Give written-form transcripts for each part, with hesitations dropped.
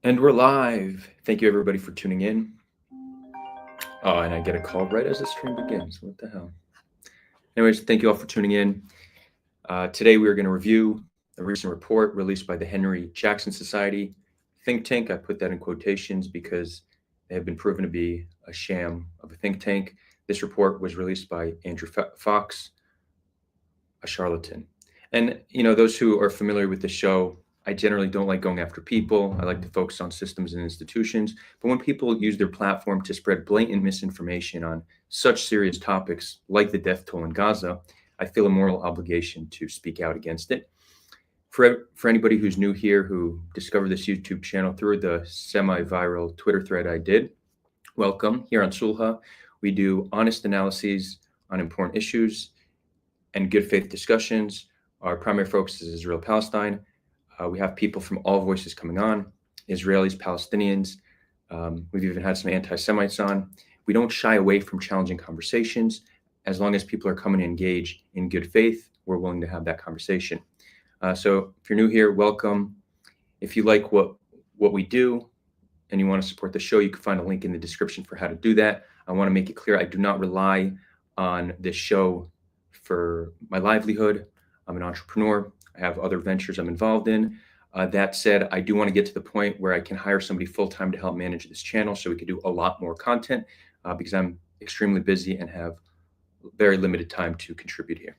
And we're live. Thank you, everybody, for tuning in. Oh, and I get a call right as the stream begins. What the hell? Anyways, thank you all for tuning in. Today, we are going to review a recent report released by the Henry Jackson Society think tank. I put that in quotations because they have been proven to be a sham of a think tank. This report was released by Andrew Fox, a charlatan. And, those who are familiar with the show, I generally don't like going after people. I like to focus on systems and institutions. But when people use their platform to spread blatant misinformation on such serious topics like the death toll in Gaza, I feel a moral obligation to speak out against it. For anybody who's new here, who discovered this YouTube channel through the semi-viral Twitter thread I did, welcome. Here on Sulha, we do honest analyses on important issues and good faith discussions. Our primary focus is Israel-Palestine. We have people from all voices coming on, Israelis, Palestinians. We've even had some anti-Semites on. We don't shy away from challenging conversations. As long as people are coming to engage in good faith, we're willing to have that conversation. So if you're new here, welcome. If you like what we do and you want to support the show, you can find a link in the description for how to do that. I want to make it clear I do not rely on this show for my livelihood. I'm an entrepreneur. I have other ventures I'm involved in. That said, I do want to get to the point where I can hire somebody full-time to help manage this channel so we could do a lot more content because I'm extremely busy and have very limited time to contribute here.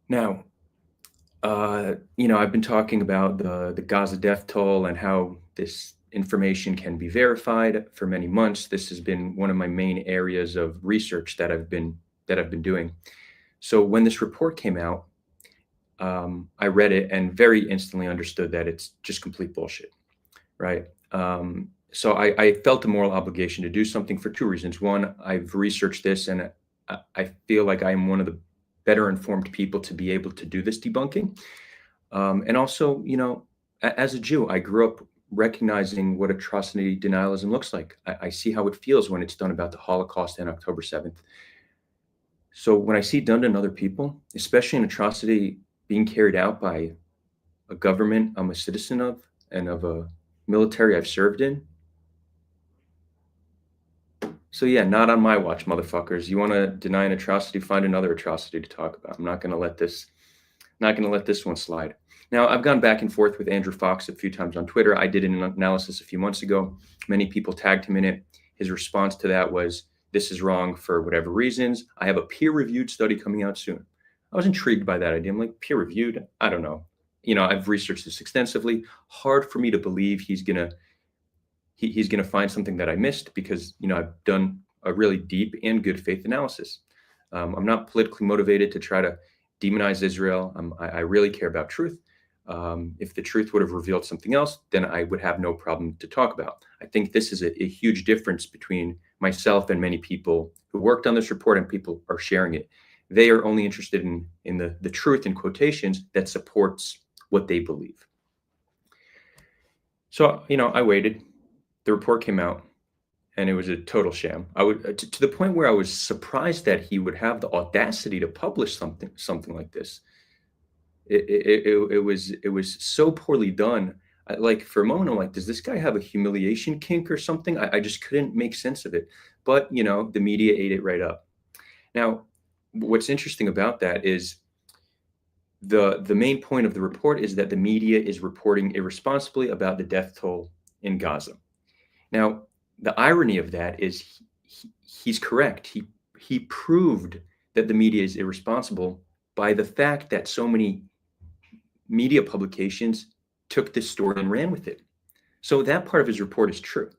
Now, I've been talking about the Gaza death toll and how this information can be verified for many months. This has been one of my main areas of research that I've been doing. So when this report came out, I read it and very instantly understood that it's just complete bullshit, right? So I felt a moral obligation to do something for two reasons. One, I've researched this and I feel like I am one of the better informed people to be able to do this debunking. And also, as a Jew, I grew up recognizing what atrocity denialism looks like. I see how it feels when it's done about the Holocaust and October 7th. So when I see done to other people, especially an atrocity being carried out by a government I'm a citizen of and of a military I've served in. So yeah, not on my watch, motherfuckers. You want to deny an atrocity, find another atrocity to talk about. I'm not going to let this one slide. Now, I've gone back and forth with Andrew Fox a few times on Twitter. I did an analysis a few months ago. Many people tagged him in it. His response to that was, this is wrong for whatever reasons. I have a peer-reviewed study coming out soon. I was intrigued by that idea. I'm like, peer-reviewed? I don't know. I've researched this extensively. Hard for me to believe he's gonna find something that I missed because I've done a really deep and good faith analysis. I'm not politically motivated to try to demonize Israel. I really care about truth. If the truth would have revealed something else, then I would have no problem to talk about. I think this is a huge difference between myself and many people who worked on this report and people are sharing it. They are only interested in the truth in quotations that supports what they believe. So, I waited. The report came out and it was a total sham. I would to the point where I was surprised that he would have the audacity to publish something like this. It was so poorly done. Like for a moment, I'm like, does this guy have a humiliation kink or something? I just couldn't make sense of it. But the media ate it right up. Now, what's interesting about that is the main point of the report is that the media is reporting irresponsibly about the death toll in Gaza. Now, the irony of that is he's correct. He proved that the media is irresponsible by the fact that so many media publications took this story and ran with it. So that part of his report is true.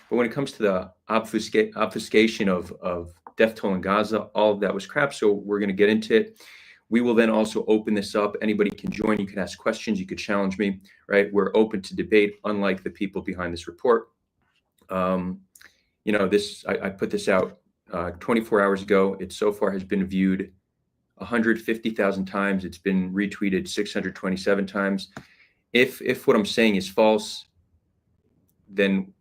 But when it comes to the obfuscation of death toll in Gaza, all of that was crap. So we're going to get into it. We will then also open this up. Anybody can join. You can ask questions. You could challenge me, right? We're open to debate, unlike the people behind this report. I put this out 24 hours ago. It so far has been viewed 150,000 times. It's been retweeted 627 times. If what I'm saying is false, then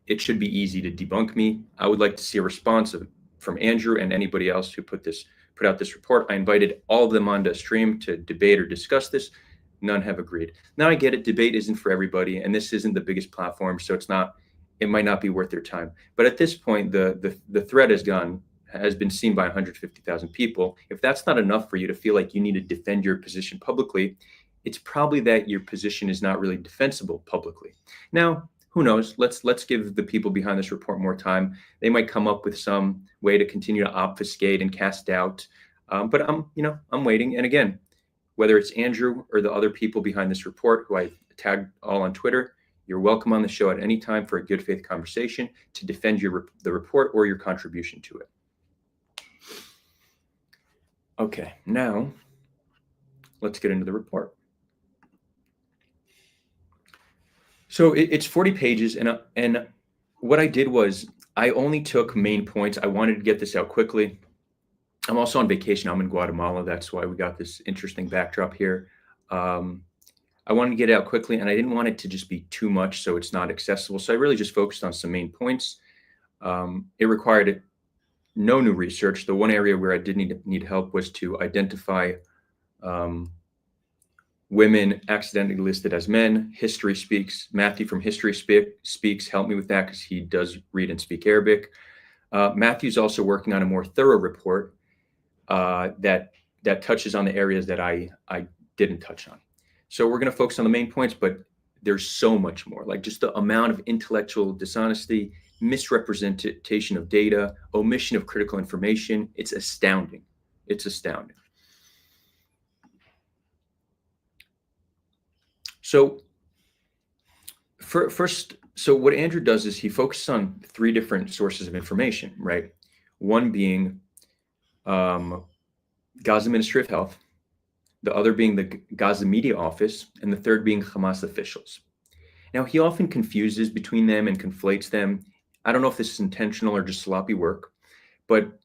it should be easy to debunk me. I would like to see a response from Andrew and anybody else who put out this report. I invited all of them onto stream to debate or discuss this. None have agreed. Now I get it. Debate isn't for everybody, and this isn't the biggest platform, so it might not be worth their time. But at this point, the threat has been seen by 150,000 people. If that's not enough for you to feel like you need to defend your position publicly, it's probably that your position is not really defensible publicly. Now, who knows? Let's give the people behind this report more time. They might come up with some way to continue to obfuscate and cast doubt. But I'm waiting. And again, whether it's Andrew or the other people behind this report, who I tagged all on Twitter, you're welcome on the show at any time for a good faith conversation to defend the report or your contribution to it. Okay, now let's get into the report. So it's 40 pages, and what I did was I only took main points. I wanted to get this out quickly. I'm also on vacation. I'm in Guatemala. That's why we got this interesting backdrop here. I wanted to get it out quickly, and I didn't want it to just be too much so it's not accessible. So I really just focused on some main points. It required no new research. The one area where I did need help was to identify women accidentally listed as men. History speaks. Matthew from History speaks. Help me with that because he does read and speak Arabic. Matthew's also working on a more thorough report that touches on the areas that I didn't touch on. So we're going to focus on the main points, but there's so much more, like just the amount of intellectual dishonesty, misrepresentation of data, omission of critical information. It's astounding. It's astounding. So first, what Andrew does is he focuses on 3 different sources of information, right? One being Gaza Ministry of Health, the other being the Gaza Media Office, and the third being Hamas officials. Now, he often confuses between them and conflates them. I don't know if this is intentional or just sloppy work, but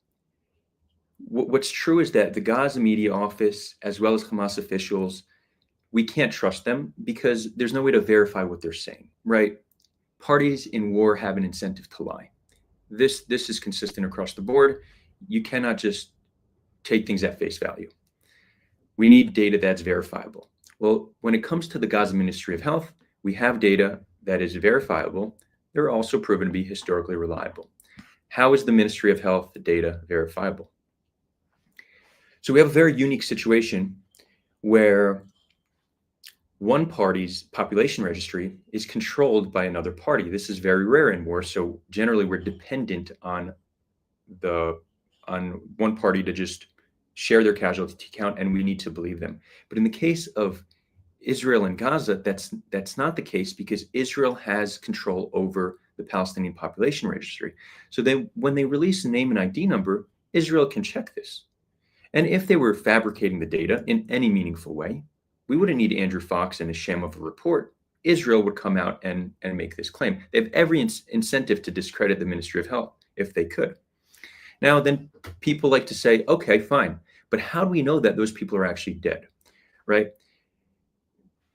what's true is that the Gaza Media Office, as well as Hamas officials, we can't trust them because there's no way to verify what they're saying, right? Parties in war have an incentive to lie. This is consistent across the board. You cannot just take things at face value. We need data that's verifiable. Well, when it comes to the Gaza Ministry of Health, we have data that is verifiable. They're also proven to be historically reliable. How is the Ministry of Health data verifiable? So we have a very unique situation where one party's population registry is controlled by another party. This is very rare in war. So generally we're dependent on one party to just share their casualty count, and we need to believe them. But in the case of Israel and Gaza, that's not the case because Israel has control over the Palestinian population registry. So when they release a name and ID number, Israel can check this. And if they were fabricating the data in any meaningful way, we wouldn't need Andrew Fox and his sham of a report. Israel would come out and make this claim. They have every incentive to discredit the Ministry of Health if they could. Now, then people like to say, okay, fine, but how do we know that those people are actually dead, right?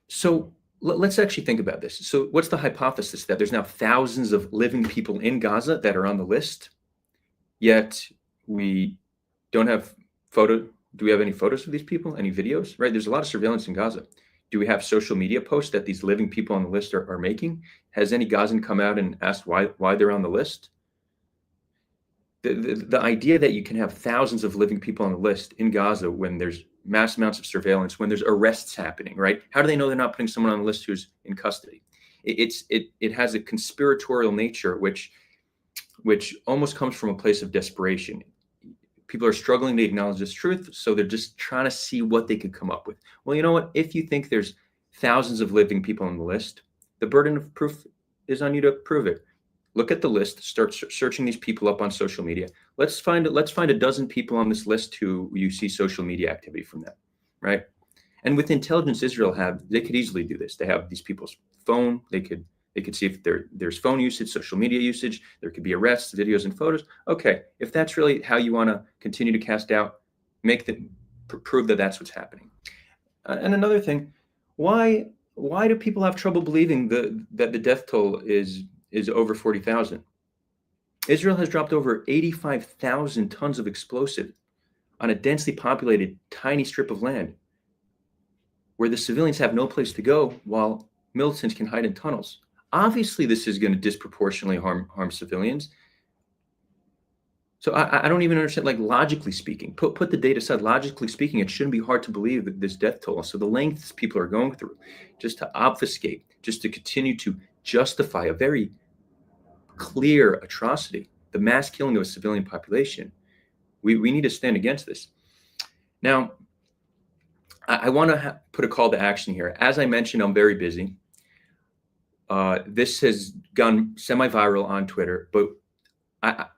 So let's actually think about this. So what's the hypothesis? That there's now thousands of living people in Gaza that are on the list, yet we don't have do we have any photos of these people, any videos, right? There's a lot of surveillance in Gaza. Do we have social media posts that these living people on the list are making? Has any Gazan come out and asked why they're on the list? The idea that you can have thousands of living people on the list in Gaza when there's mass amounts of surveillance, when there's arrests happening, right? How do they know they're not putting someone on the list who's in custody? It has a conspiratorial nature, which almost comes from a place of desperation. People are struggling to acknowledge this truth, so they're just trying to see what they could come up with. Well, you know what? If you think there's thousands of living people on the list, the burden of proof is on you to prove it. Look at the list, start searching these people up on social media. Let's find a dozen people on this list who you see social media activity from them, right? And with intelligence Israel they could easily do this. They have these people's phone. They could see if there's phone usage, social media usage. There could be arrests, videos, and photos. Okay, if that's really how you want to continue to cast doubt, prove that that's what's happening. And another thing, why do people have trouble believing that the death toll is over 40,000? Israel has dropped over 85,000 tons of explosive on a densely populated tiny strip of land. where the civilians have no place to go while militants can hide in tunnels. Obviously, this is going to disproportionately harm civilians. So I don't even understand, like, logically speaking, put the data aside. Logically speaking, it shouldn't be hard to believe that this death toll. So the lengths people are going through just to obfuscate, just to continue to justify a very clear atrocity, the mass killing of a civilian population. We need to stand against this. Now, I want to put a call to action here. As I mentioned, I'm very busy. This has gone semi-viral on Twitter, but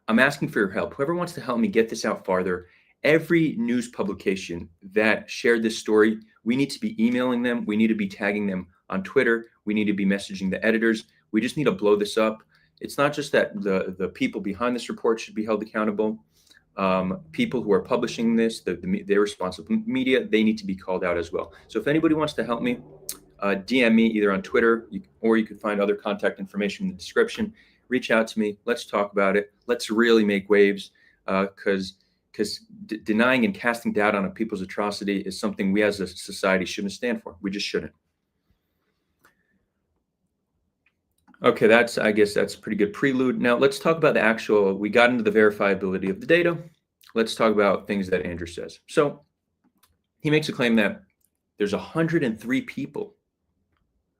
I'm asking for your help. Whoever wants to help me get this out farther, every news publication that shared this story, we need to be emailing them. We need to be tagging them on Twitter. We need to be messaging the editors. We just need to blow this up. It's not just that the people behind this report should be held accountable. People who are publishing this, their responsible media, they need to be called out as well. So if anybody wants to help me, DM me either on Twitter, or you can find other contact information in the description. Reach out to me. Let's talk about it. Let's really make waves, because denying and casting doubt on a people's atrocity is something we as a society shouldn't stand for. We just shouldn't. Okay, I guess that's a pretty good prelude. Now let's talk about the actual, we got into the verifiability of the data. Let's talk about things that Andrew says. So he makes a claim that there's 103 people.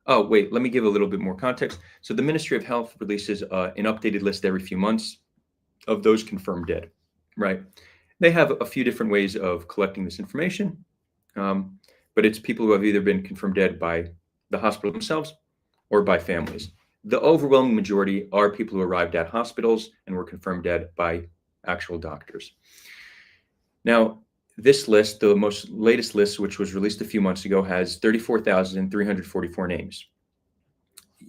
Oh, wait, let me give a little bit more context. So the Ministry of Health releases an updated list every few months of those confirmed dead, right? They have a few different ways of collecting this information, but it's people who have either been confirmed dead by the hospital themselves or by families. The overwhelming majority are people who arrived at hospitals and were confirmed dead by actual doctors. Now, this list, the most latest list, which was released a few months ago, has 34,344 names.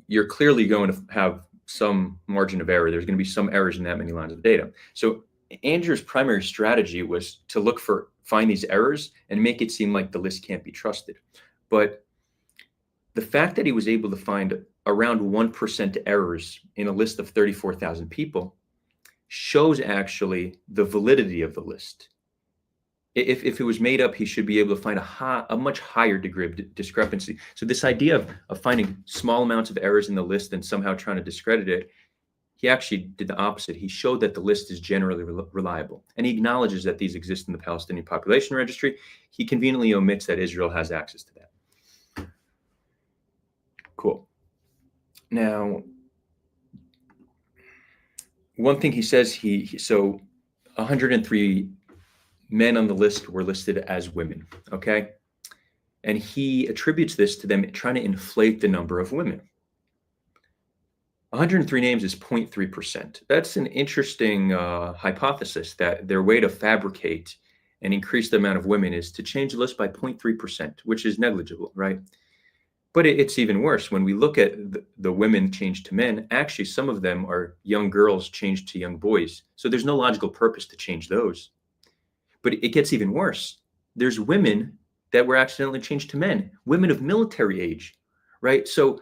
You're clearly going to have some margin of error. There's going to be some errors in that many lines of data. So Andrew's primary strategy was to find these errors and make it seem like the list can't be trusted. But the fact that he was able to find around 1% errors in a list of 34,000 people shows actually the validity of the list. If it was made up, he should be able to find a much higher degree of discrepancy. So this idea of finding small amounts of errors in the list and somehow trying to discredit it, he actually did the opposite. He showed that the list is generally reliable. And he acknowledges that these exist in the Palestinian Population Registry. He conveniently omits that Israel has access to that. Cool. Now, one thing he says, so 103 men on the list were listed as women, okay? And he attributes this to them trying to inflate the number of women. 103 names is 0.3%. That's an interesting hypothesis, that their way to fabricate and increase the amount of women is to change the list by 0.3%, which is negligible, right? But it's even worse. When we look at the women changed to men, actually some of them are young girls changed to young boys. So there's no logical purpose to change those. But it gets even worse. There's women that were accidentally changed to men, women of military age, right? So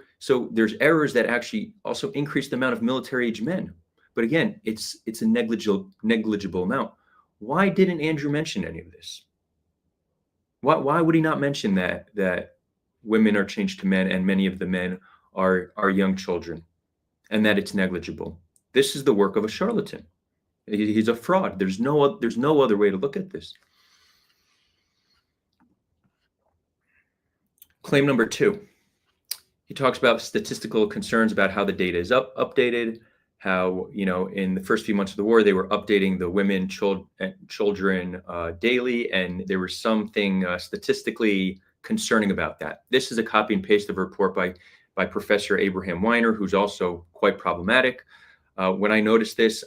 there's errors that actually also increase the amount of military age men. But again, it's a negligible amount. Why didn't Andrew mention any of this? Why would he not mention that women are changed to men and many of the men are young children, and that it's negligible? This is the work of a charlatan. He's a fraud. There's no other way to look at this. Claim number 2. He talks about statistical concerns about how the data is updated, how, in the first few months of the war, they were updating the women, children daily, and there was something statistically concerning about that. This is a copy and paste of a report by Professor Abraham Weiner, who's also quite problematic. When I noticed this,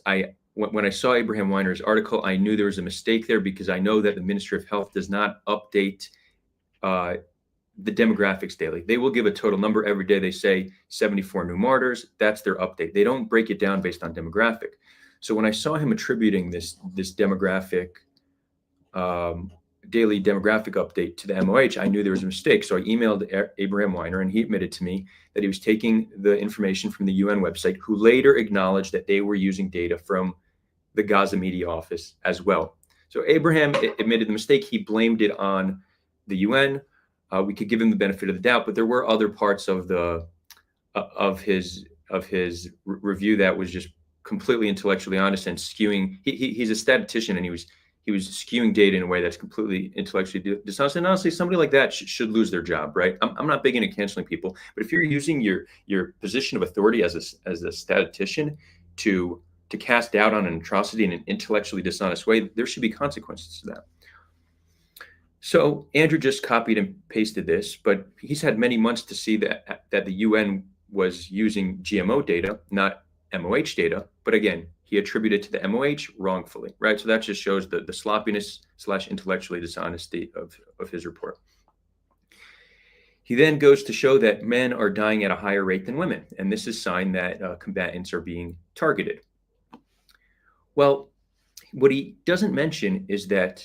when I saw Abraham Weiner's article, I knew there was a mistake there, because I know that the Ministry of Health does not update the demographics daily. They will give a total number every day. They say 74 new martyrs. That's their update. They don't break it down based on demographic. So when I saw him attributing this demographic, daily demographic update to the MOH, I knew there was a mistake. So I emailed Abraham Weiner, and he admitted to me that he was taking the information from the UN website, who later acknowledged that they were using data from the Gaza Media Office as well. So Abraham admitted the mistake. He blamed it on the UN. we could give him the benefit of the doubt, but there were other parts of his review that was just completely intellectually honest and skewing. He's a statistician, and he was skewing data in a way that's completely intellectually dishonest. And honestly, somebody like that should lose their job, right? I'm not big into canceling people, but if you're using your position of authority as a statistician to cast doubt on an atrocity in an intellectually dishonest way, there should be consequences to that. So Andrew just copied and pasted this, but he's had many months to see that the UN was using GMO data, not MOH data. But again, he attributed to the MOH wrongfully, right? So that just shows the sloppiness / intellectually dishonesty of his report. He then goes to show that men are dying at a higher rate than women, and this is a sign that combatants are being targeted. Well, what he doesn't mention is that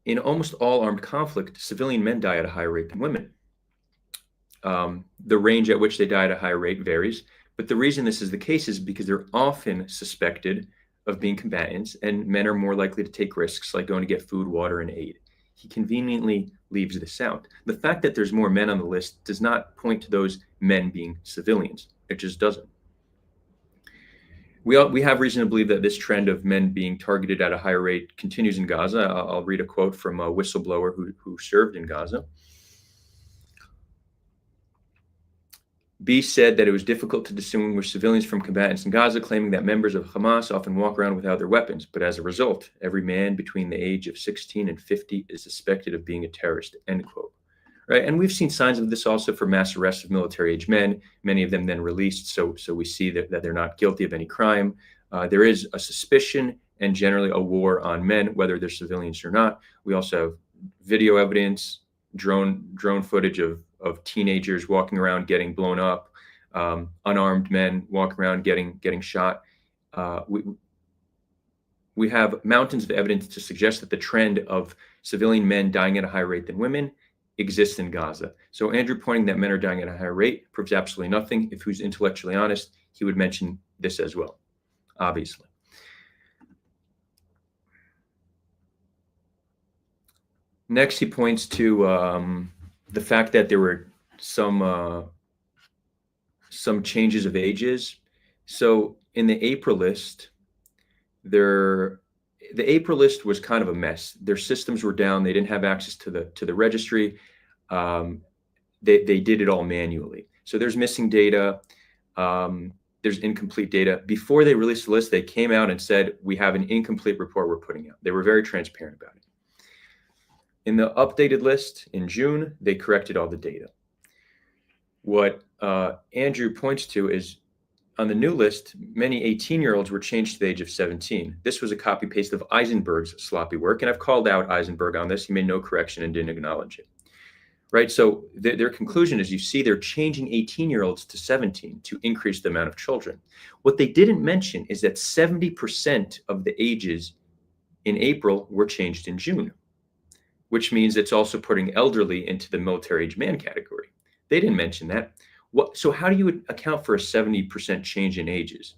in almost all armed conflict, civilian men die at a higher rate than women. The range at which they die at a higher rate varies, but the reason this is the case is because they're often suspected of being combatants, and men are more likely to take risks like going to get food, water, and aid. He conveniently leaves this out. The fact that there's more men on the list does not point to those men being civilians. It just doesn't. We have reason to believe that this trend of men being targeted at a higher rate continues in Gaza. I'll read a quote from a whistleblower who served in Gaza. B said that it was difficult to distinguish civilians from combatants in Gaza, claiming that members of Hamas often walk around without their weapons. But as a result, every man between the age of 16 and 50 is suspected of being a terrorist, end quote. Right? And we've seen signs of this also for mass arrests of military-age men, many of them then released. So we see that they're not guilty of any crime. There is a suspicion and generally a war on men, whether they're civilians or not. We also have video evidence, drone footage of teenagers walking around getting blown up, unarmed men walking around getting shot. We have mountains of evidence to suggest that the trend of civilian men dying at a higher rate than women exists in Gaza. So Andrew pointing that men are dying at a higher rate proves absolutely nothing. If he was intellectually honest, he would mention this as well, obviously. Next, he points to the fact that there were some changes of ages. So in the April list, the April list was kind of a mess. Their systems were down. They didn't have access to the registry. They did it all manually. So there's missing data. There's incomplete data. Before they released the list, they came out and said, we have an incomplete report we're putting out. They were very transparent about it. In the updated list in June, they corrected all the data. What Andrew points to is on the new list, many 18-year-olds were changed to the age of 17. This was a copy-paste of Eisenberg's sloppy work, and I've called out Eisenberg on this. He made no correction and didn't acknowledge it. Right? So their conclusion is you see they're changing 18-year-olds to 17 to increase the amount of children. What they didn't mention is that 70% of the ages in April were changed in June, which means it's also putting elderly into the military-age man category. They didn't mention that. So how do you account for a 70% change in ages?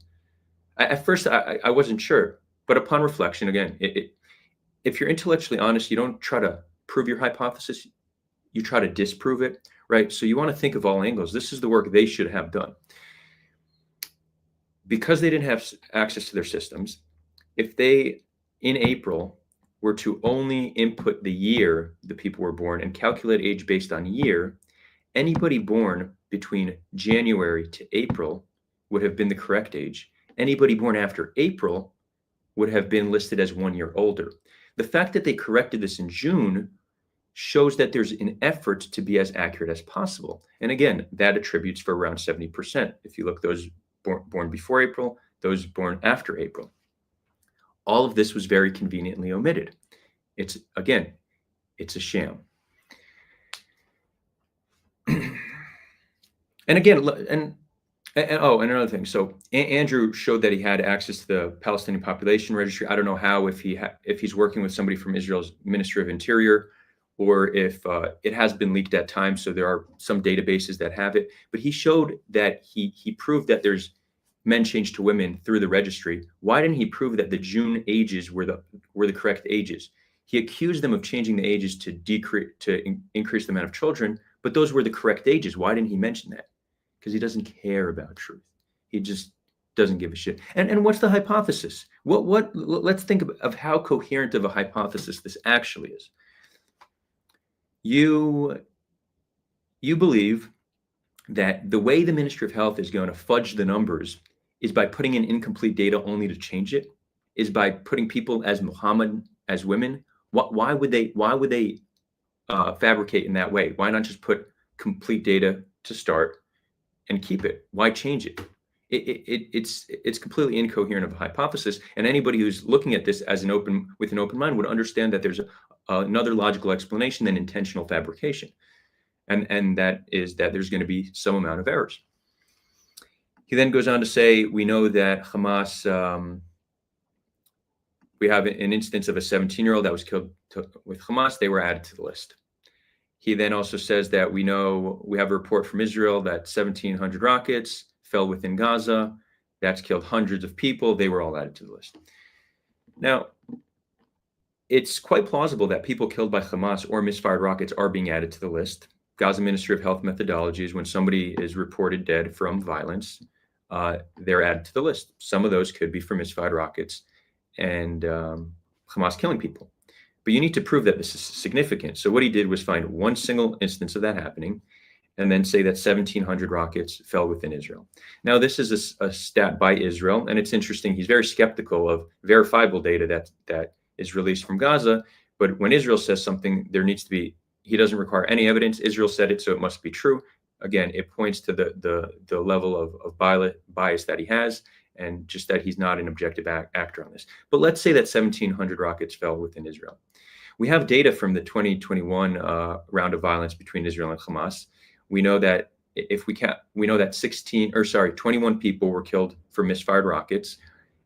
At first, I wasn't sure, but upon reflection, again, if you're intellectually honest, you don't try to prove your hypothesis, you try to disprove it, right? So you want to think of all angles. This is the work they should have done. Because they didn't have access to their systems, if they, in April, were to only input the year the people were born and calculate age based on year, anybody born between January to April would have been the correct age. Anybody born after April would have been listed as 1 year older. The fact that they corrected this in June shows that there's an effort to be as accurate as possible. And again, that attributes for around 70%. If you look those born before April, those born after April. All of this was very conveniently omitted. It's a sham. And again, and another thing. So Andrew showed that he had access to the Palestinian population registry. I don't know how, if he's working with somebody from Israel's Ministry of Interior, or if it has been leaked at times. So there are some databases that have it. But he showed that he proved that there's men changed to women through the registry. Why didn't he prove that the June ages were the correct ages? He accused them of changing the ages to increase the amount of children, but those were the correct ages. Why didn't he mention that? Because he doesn't care about truth. He just doesn't give a shit. And what's the hypothesis? Let's think of how coherent of a hypothesis this actually is. You believe that the way the Ministry of Health is going to fudge the numbers is by putting in incomplete data only to change it, is by putting people as Muhammad as women. Why would they fabricate in that way? Why not just put complete data to start and keep it? Why change it? It's completely incoherent of a hypothesis, and anybody who's looking at this as with an open mind would understand that there's another logical explanation than intentional fabrication, and that is that there's going to be some amount of errors. He then goes on to say, we know that Hamas, we have an instance of a 17-year-old that was killed with Hamas. They were added to the list. He then also says that we have a report from Israel that 1,700 rockets fell within Gaza. That's killed hundreds of people. They were all added to the list. Now, it's quite plausible that people killed by Hamas or misfired rockets are being added to the list. Gaza Ministry of Health methodologies, when somebody is reported dead from violence, they're added to the list. Some of those could be from misfired rockets and Hamas killing people. But you need to prove that this is significant. So what he did was find one single instance of that happening and then say that 1,700 rockets fell within Israel. Now, this is a stat by Israel, and it's interesting. He's very skeptical of verifiable data that is released from Gaza. But when Israel says something, there needs to be, he doesn't require any evidence. Israel said it, so it must be true. Again, it points to the level of bias that he has, and just that he's not an objective actor on this. But let's say that 1,700 rockets fell within Israel. We have data from the 2021 round of violence between Israel and Hamas. We know that we know that 21 people were killed for misfired rockets.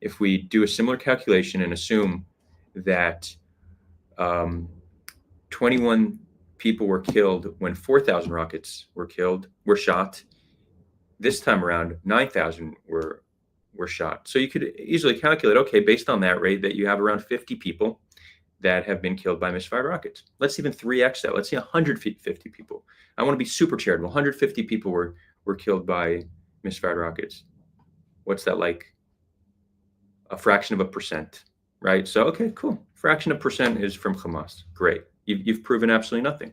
If we do a similar calculation and assume that 21 people were killed when 4,000 rockets were shot, this time around 9,000 were shot. So you could easily calculate, okay, based on that rate, that you have around 50 people that have been killed by misfired rockets. Let's even 3x that. Let's say 150 people. I want to be super charitable. 150 people were killed by misfired rockets. What's that like? A fraction of a percent, right? So, okay, cool. Fraction of percent is from Hamas. Great. You've proven absolutely nothing.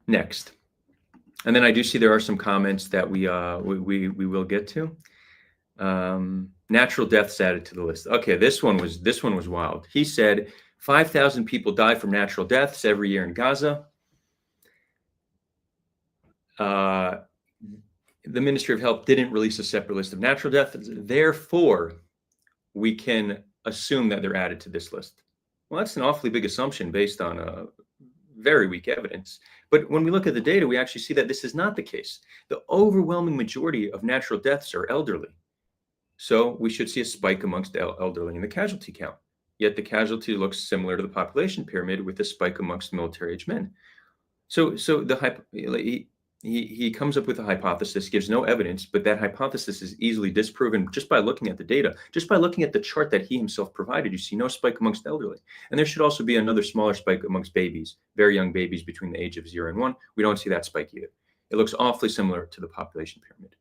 Next. And then I do see there are some comments that we will get to. Natural deaths added to the list. Okay, this one was wild. He said 5,000 people die from natural deaths every year in Gaza. The Ministry of Health didn't release a separate list of natural deaths. Therefore, we can assume that they're added to this list. Well, that's an awfully big assumption based on very weak evidence. But when we look at the data, we actually see that this is not the case. The overwhelming majority of natural deaths are elderly. So we should see a spike amongst elderly in the casualty count. Yet the casualty looks similar to the population pyramid with a spike amongst military-aged men. So he comes up with a hypothesis, gives no evidence, but that hypothesis is easily disproven just by looking at the data. Just by looking at the chart that he himself provided, you see no spike amongst elderly. And there should also be another smaller spike amongst babies, very young babies between the age of 0 and 1. We don't see that spike either. It looks awfully similar to the population pyramid.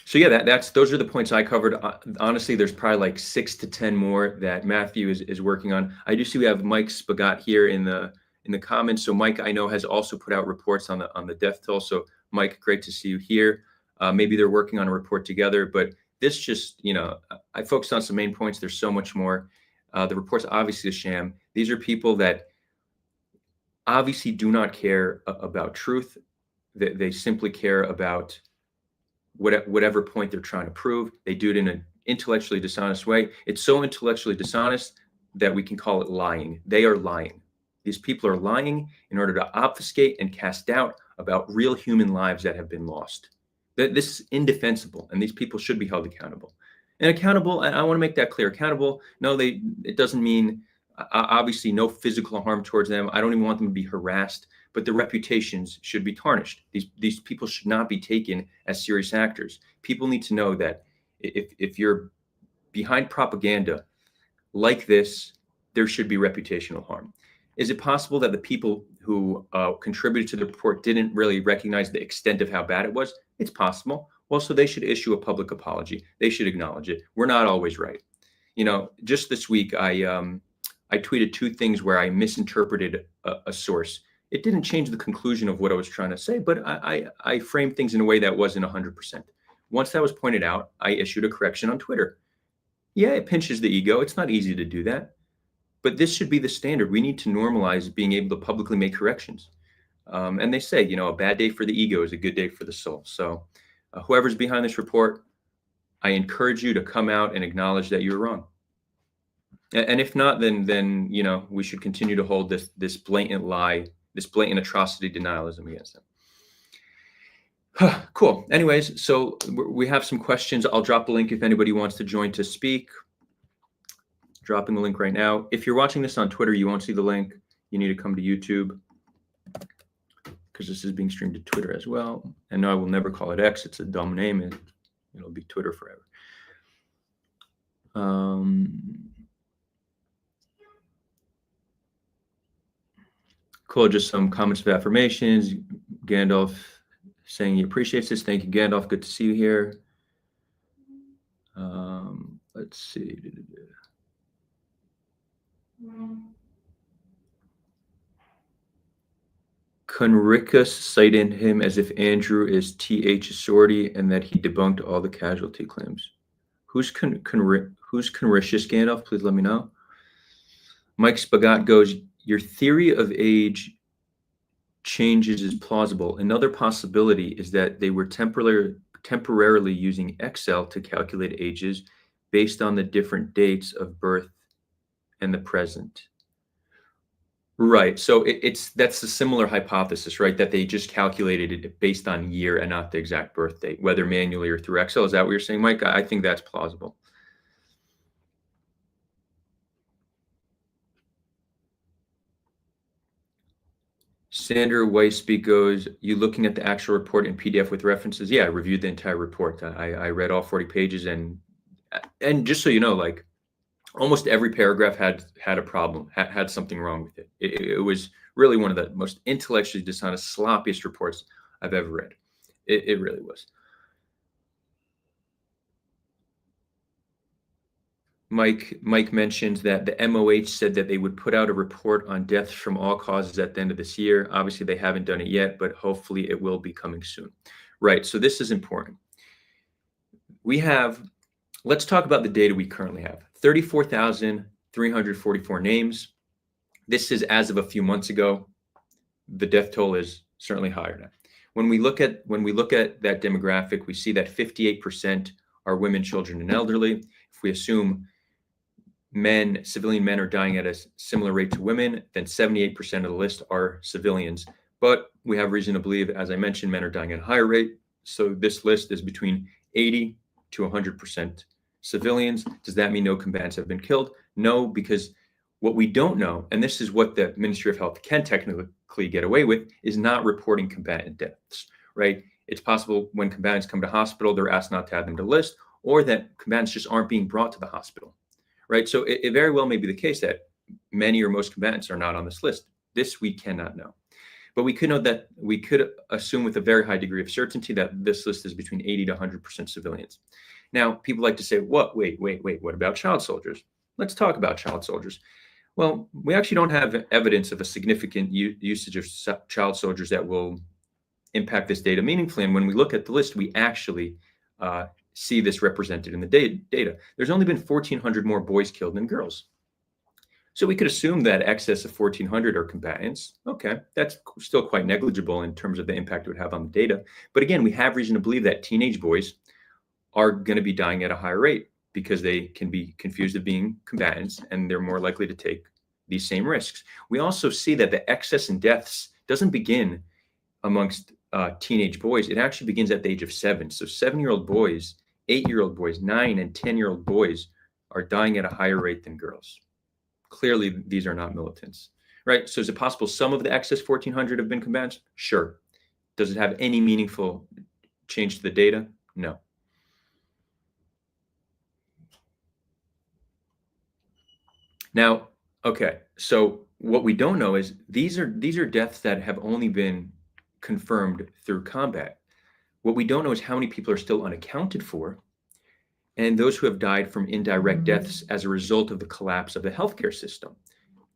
So yeah, those are the points I covered. Honestly, there's probably like 6 to 10 more that Matthew is working on. I do see we have Mike Spagat here in the comments. So Mike, I know, has also put out reports on the death toll. So Mike, great to see you here. Maybe they're working on a report together, but this just, I focused on some main points. There's so much more. The report's obviously a sham. These are people that obviously do not care about truth. They simply care about whatever point they're trying to prove. They do it in an intellectually dishonest way. It's so intellectually dishonest that we can call it lying. They are lying. These people are lying in order to obfuscate and cast doubt about real human lives that have been lost. This is indefensible, and these people should be held accountable. And accountable, I want to make that clear. Accountable, no, it doesn't mean Obviously, no physical harm towards them. I don't even want them to be harassed, but their reputations should be tarnished. These people should not be taken as serious actors. People need to know that if you're behind propaganda like this, there should be reputational harm. Is it possible that the people who contributed to the report didn't really recognize the extent of how bad it was? It's possible. Well, so they should issue a public apology. They should acknowledge it. We're not always right. You know, just this week, I tweeted 2 things where I misinterpreted a source. It didn't change the conclusion of what I was trying to say, but I framed things in a way that wasn't 100%. Once that was pointed out, I issued a correction on Twitter. Yeah, it pinches the ego. It's not easy to do that. But this should be the standard. We need to normalize being able to publicly make corrections. And they say, you know, a bad day for the ego is a good day for the soul. So whoever's behind this report, I encourage you to come out and acknowledge that you're wrong. And if not, then you know, we should continue to hold this blatant lie, this blatant atrocity denialism against them. Cool. Anyways, so we have some questions. I'll drop a link if anybody wants to join to speak. Dropping the link right now. If you're watching this on Twitter, you won't see the link. You need to come to YouTube because this is being streamed to Twitter as well. And no, I will never call it X. It's a dumb name. It'll be Twitter forever. Cool. Just some comments of affirmations. Gandalf saying he appreciates this. Thank you, Gandalf. Good to see you here. Let's see. Kunrikus cited him as if Andrew is T.H. Sorty and that he debunked all the casualty claims. Who's Kunricious, Gandalf? Please let me know. Mike Spagat goes, your theory of age changes is plausible. Another possibility is that they were temporarily using Excel to calculate ages based on the different dates of birth and the present. Right. So that's a similar hypothesis, right? That they just calculated it based on year and not the exact birth date, whether manually or through Excel. Is that what you're saying, Mike? I think that's plausible. Sandra Weissbeek goes, you looking at the actual report in PDF with references? Yeah, I reviewed the entire report. I read all 40 pages and just so you know, like almost every paragraph had a problem, had something wrong with it. It was really one of the most intellectually dishonest, sloppiest reports I've ever read. It really was. Mike mentioned that the MOH said that they would put out a report on deaths from all causes at the end of this year. Obviously, they haven't done it yet, but hopefully it will be coming soon. Right, so this is important. Let's talk about the data we currently have. 34,344 names. This is as of a few months ago. The death toll is certainly higher now. When we look at that demographic, we see that 58% are women, children, and elderly. If we assume civilian men are dying at a similar rate to women, then 78% of the list are civilians. But we have reason to believe, as I mentioned, men are dying at a higher rate. So this list is between 80 to 100% civilians. Does that mean no combatants have been killed? No, because what we don't know, and this is what the Ministry of Health can technically get away with, is not reporting combatant deaths, right? It's possible when combatants come to hospital, they're asked not to add them to the list, or that combatants just aren't being brought to the hospital, right? So it very well may be the case that many or most combatants are not on this list. This we cannot know. But we could assume with a very high degree of certainty that this list is between 80 to 100% civilians. Now, people like to say, wait, what about child soldiers? Let's talk about child soldiers. Well, we actually don't have evidence of a significant usage of child soldiers that will impact this data meaningfully. And when we look at the list, we actually see this represented in the data. There's only been 1,400 more boys killed than girls. So we could assume that excess of 1,400 are combatants. Okay, that's still quite negligible in terms of the impact it would have on the data. But again, we have reason to believe that teenage boys are going to be dying at a higher rate because they can be confused of being combatants and they're more likely to take these same risks. We also see that the excess in deaths doesn't begin amongst teenage boys. It actually begins at the age of 7. So 7-year-old boys, 8-year-old boys, 9 and 10-year-old boys are dying at a higher rate than girls. Clearly, these are not militants, right? So is it possible some of the excess 1,400 have been combatants? Sure. Does it have any meaningful change to the data? No. Now, okay, so what we don't know is these are deaths that have only been confirmed through combat. What we don't know is how many people are still unaccounted for, and those who have died from indirect deaths as a result of the collapse of the healthcare system,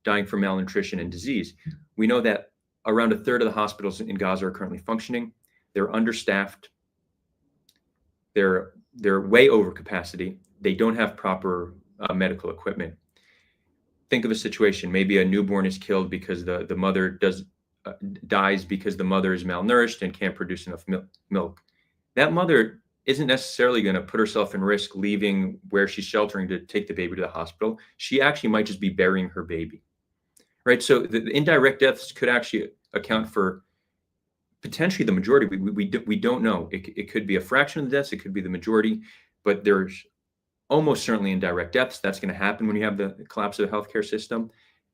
dying from malnutrition and disease. We know that around a third of the hospitals in Gaza are currently functioning. They're understaffed. They're way over capacity. They don't have proper medical equipment. Think of a situation, maybe a newborn is killed because the mother dies because the mother is malnourished and can't produce enough milk. That mother isn't necessarily going to put herself in risk leaving where she's sheltering to take the baby to the hospital. She actually might just be burying her baby, right? So the indirect deaths could actually account for potentially the majority. We don't know. It could be a fraction of the deaths. It could be the majority, but there's almost certainly indirect deaths. That's going to happen when you have the collapse of the healthcare system.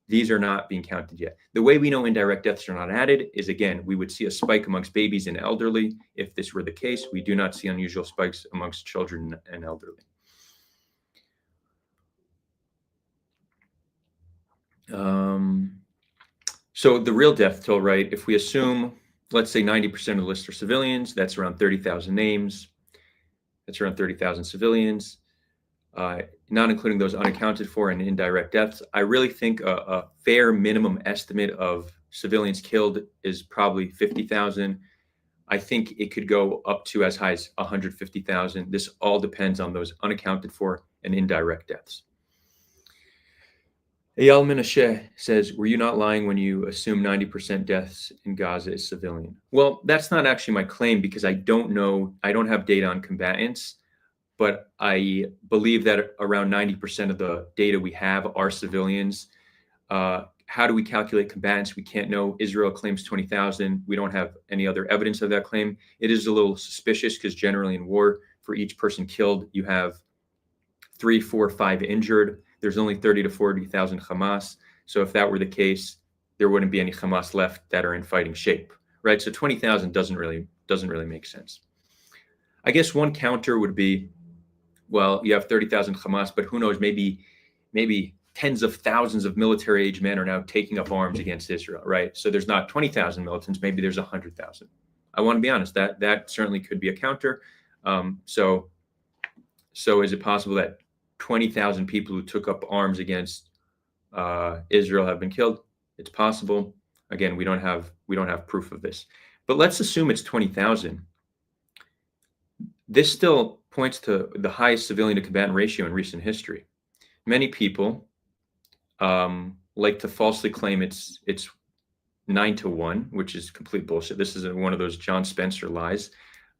These are not being counted yet. The way we know indirect deaths are not added is, again, we would see a spike amongst babies and elderly. If this were the case, we do not see unusual spikes amongst children and elderly. So the real death toll, right? If we assume, let's say 90% of the list are civilians, that's around 30,000 names. That's around 30,000 civilians. Not including those unaccounted for and indirect deaths. I really think a fair minimum estimate of civilians killed is probably 50,000. I think it could go up to as high as 150,000. This all depends on those unaccounted for and indirect deaths. Eyal Menashe says, were you not lying when you assume 90% deaths in Gaza is civilian? Well, that's not actually my claim because I don't know. I don't have data on combatants. But I believe that around 90% of the data we have are civilians. How do we calculate combatants? We can't know. Israel claims 20,000. We don't have any other evidence of that claim. It is a little suspicious because generally in war, for each person killed, you have 3, 4, 5 injured. There's only 30 to 40,000 Hamas. So if that were the case, there wouldn't be any Hamas left that are in fighting shape, right? So 20,000 doesn't really make sense. I guess one counter would be, well, you have 30,000 Hamas, but who knows, maybe tens of thousands of military-age men are now taking up arms against Israel, right? So there's not 20,000 militants, maybe there's 100,000. I want to be honest, that certainly could be a counter. So is it possible that 20,000 people who took up arms against Israel have been killed? It's possible. Again, we don't have proof of this. But let's assume it's 20,000. This still points to the highest civilian to combatant ratio in recent history. Many people like to falsely claim it's 9-1, which is complete bullshit. This is one of those John Spencer lies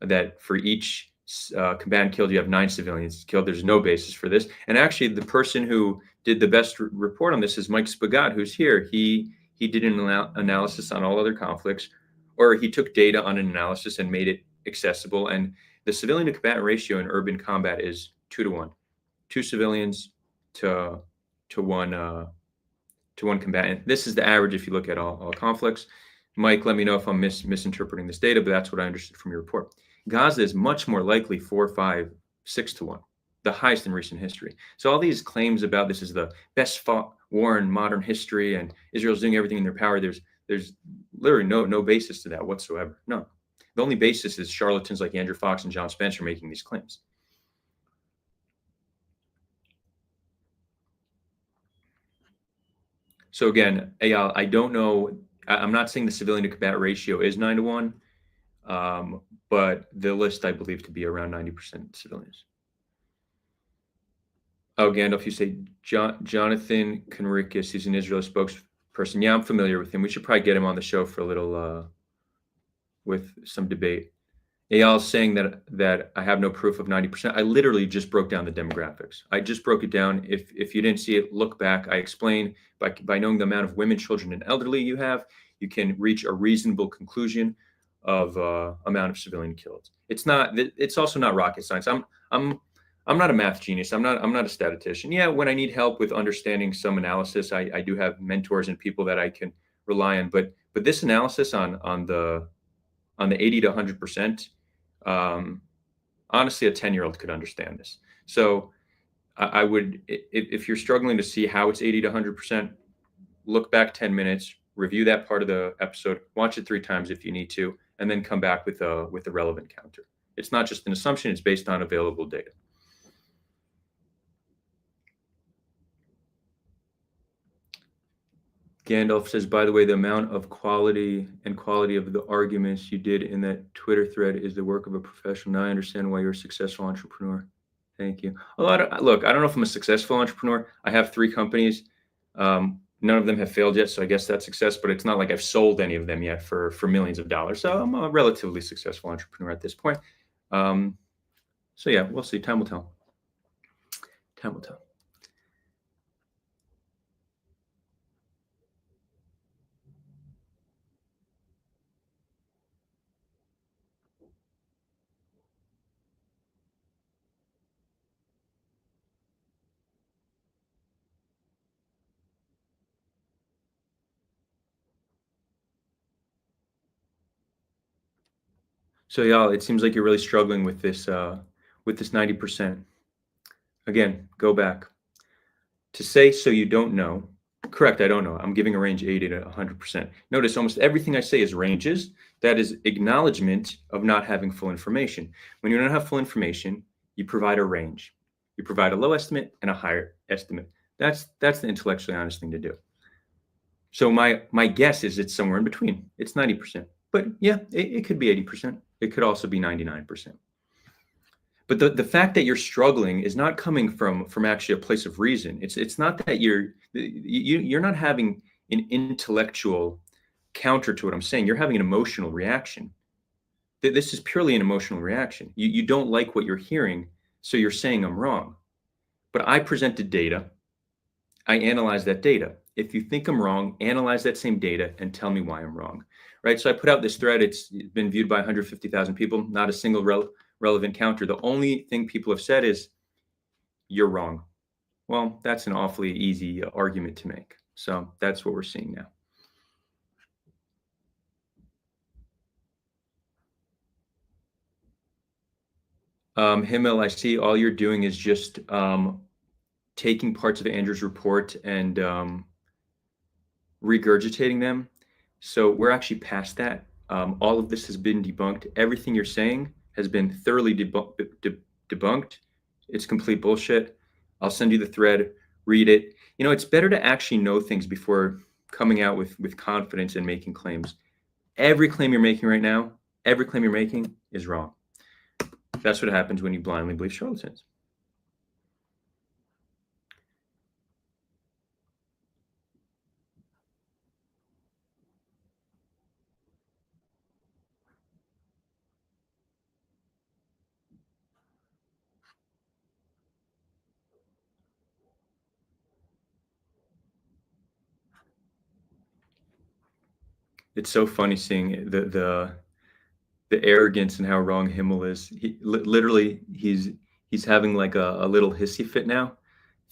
that for each combatant killed, you have 9 civilians killed. There's no basis for this. And actually, the person who did the best report on this is Mike Spagat, who's here. He did an analysis on all other conflicts, or he took data on an analysis and made it accessible. And the civilian to combatant ratio in urban combat is 2-1, 2 civilians to one combatant. This is the average if you look at all conflicts. Mike, let me know if I'm misinterpreting this data, but that's what I understood from your report. Gaza is much more likely 4, 5, 6-1, the highest in recent history. So all these claims about this is the best fought war in modern history and Israel's doing everything in their power, there's literally no basis to that whatsoever. No. The only basis is charlatans like Andrew Fox and John Spencer making these claims. So again, Eyal, I don't know. I'm not saying the civilian to combatant ratio is 9-1, but the list I believe to be around 90% civilians. Oh, Gandalf, you say Jonathan Conricus, he's an Israeli spokesperson. Yeah, I'm familiar with him. We should probably get him on the show for a little with some debate. Eyal's saying that I have no proof of 90%. I literally just broke down the demographics. I just broke it down. If you didn't see it, look back. I explained by knowing the amount of women, children, and elderly you have, you can reach a reasonable conclusion of amount of civilian killed. It's also not rocket science. I'm I'm not a math genius. I'm not a statistician. Yeah, when I need help with understanding some analysis, I do have mentors and people that I can rely on. But this analysis on the 80 to 100%, honestly, a 10-year-old could understand this. So I would, if you're struggling to see how it's 80 to 100%, look back 10 minutes, review that part of the episode, watch it 3 times if you need to, and then come back with a relevant counter. It's not just an assumption, it's based on available data. Gandalf says, by the way, the amount of quality of the arguments you did in that Twitter thread is the work of a professional. Now I understand why you're a successful entrepreneur. Thank you. Look, I don't know if I'm a successful entrepreneur. I have 3 companies. None of them have failed yet, so I guess that's success, but it's not like I've sold any of them yet for millions of dollars. So I'm a relatively successful entrepreneur at this point. So yeah, we'll see. Time will tell. Time will tell. So y'all, it seems like you're really struggling with this 90%. Again, go back. To say so you don't know, correct, I don't know. I'm giving a range 80 to 100%. Notice almost everything I say is ranges. That is acknowledgement of not having full information. When you don't have full information, you provide a range. You provide a low estimate and a higher estimate. That's the intellectually honest thing to do. So my guess is it's somewhere in between. It's 90%. But yeah, it could be 80%. It could also be 99%. But the fact that you're struggling is not coming from actually a place of reason. It's not that you're not having an intellectual counter to what I'm saying. You're having an emotional reaction. This is purely an emotional reaction. You don't like what you're hearing, so you're saying I'm wrong. But I presented data. I analyzed that data. If you think I'm wrong, analyze that same data and tell me why I'm wrong. Right? So I put out this thread. It's been viewed by 150,000 people. Not a single relevant counter. The only thing people have said is, you're wrong. Well, that's an awfully easy argument to make. So that's what we're seeing now. Himmel, I see all you're doing is just taking parts of Andrew's report and regurgitating them. So we're actually past that. All of this has been debunked. Everything you're saying has been thoroughly debunked. It's complete bullshit. I'll send you the thread, read it. It's better to actually know things before coming out with confidence and making claims. Every claim you're making right now, every claim you're making is wrong. That's what happens when you blindly believe charlatans. It's so funny seeing the arrogance and how wrong Himmel is. Literally, he's having like a little hissy fit now.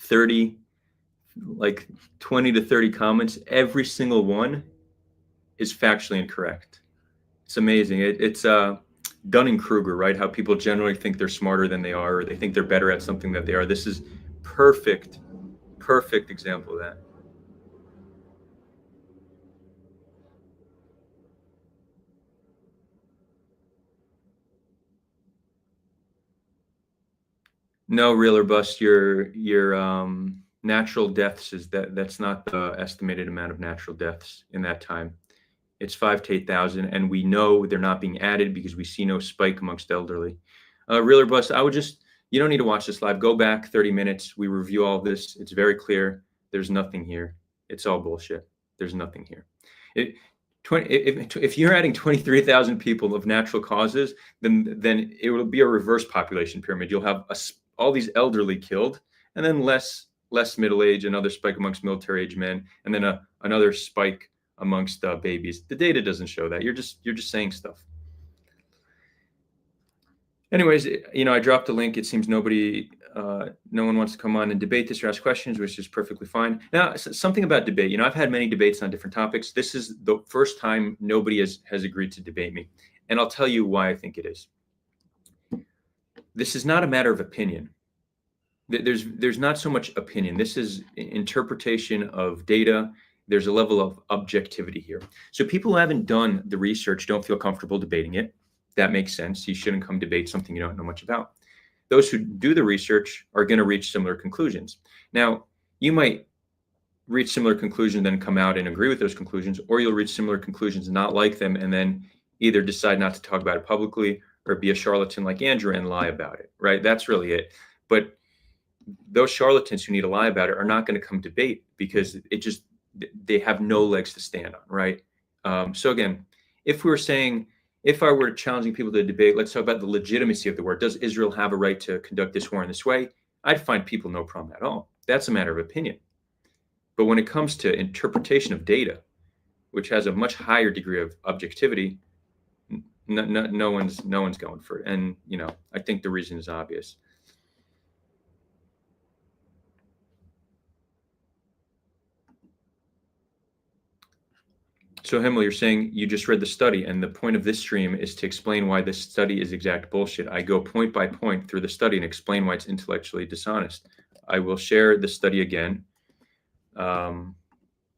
20 to 30 comments. Every single one is factually incorrect. It's amazing. It's Dunning-Kruger, right? How people generally think they're smarter than they are, or they think they're better at something than they are. This is perfect example of that. No, real or bust. Your natural deaths that's not the estimated amount of natural deaths in that time. It's 5 to 8,000, and we know they're not being added because we see no spike amongst elderly. Real or bust. You don't need to watch this live. Go back 30 minutes. We review all of this. It's very clear. There's nothing here. It's all bullshit. There's nothing here. If you're adding 23,000 people of natural causes, then it will be a reverse population pyramid. You'll have all these elderly killed, and then less middle age, another spike amongst military age men, and then another spike amongst babies. The data doesn't show that. You're just saying stuff. Anyways, I dropped a link. It seems no one wants to come on and debate this or ask questions, which is perfectly fine. Now, something about debate. I've had many debates on different topics. This is the first time nobody has agreed to debate me, and I'll tell you why I think it is. This is not a matter of opinion. There's not so much opinion. This is interpretation of data. There's a level of objectivity here. So people who haven't done the research don't feel comfortable debating it. That makes sense. You shouldn't come debate something you don't know much about. Those who do the research are going to reach similar conclusions. Now, you might reach similar conclusions, then come out and agree with those conclusions, or you'll reach similar conclusions and not like them, and then either decide not to talk about it publicly or be a charlatan like Andrew and lie about it, right? That's really it. But those charlatans who need to lie about it are not going to come debate because they have no legs to stand on, right? So again, if I were challenging people to debate, let's talk about the legitimacy of the war. Does Israel have a right to conduct this war in this way? I'd find people no problem at all. That's a matter of opinion. But when it comes to interpretation of data, which has a much higher degree of objectivity, no one's going for it. And I think the reason is obvious. So Himmel, you're saying you just read the study, and the point of this stream is to explain why this study is exact bullshit. I go point by point through the study and explain why it's intellectually dishonest. I will share the study again. I'll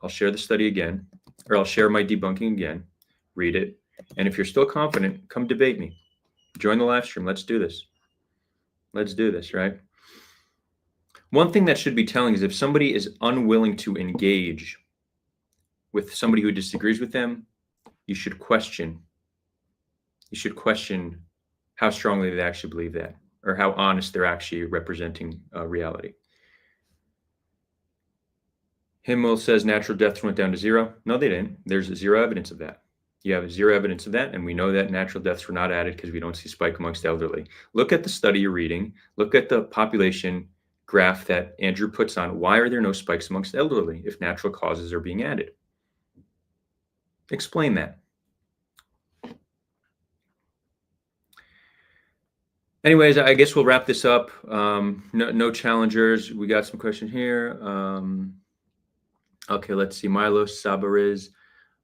share the study again, or I'll share my debunking again, read it. And if you're still confident, come debate me. Join the live stream. Let's do this. Let's do this, right? One thing that should be telling is if somebody is unwilling to engage with somebody who disagrees with them, you should question how strongly they actually believe that, or how honest they're actually representing reality. Himmel says natural deaths went down to 0. No, they didn't. There's zero evidence of that. You have zero evidence of that, and we know that natural deaths were not added because we don't see spike amongst elderly. Look at the study you're reading. Look at the population graph that Andrew puts on. Why are there no spikes amongst elderly if natural causes are being added? Explain that. Anyways, I guess we'll wrap this up. No challengers. We got some questions here. Okay, let's see. Milo Sabariz,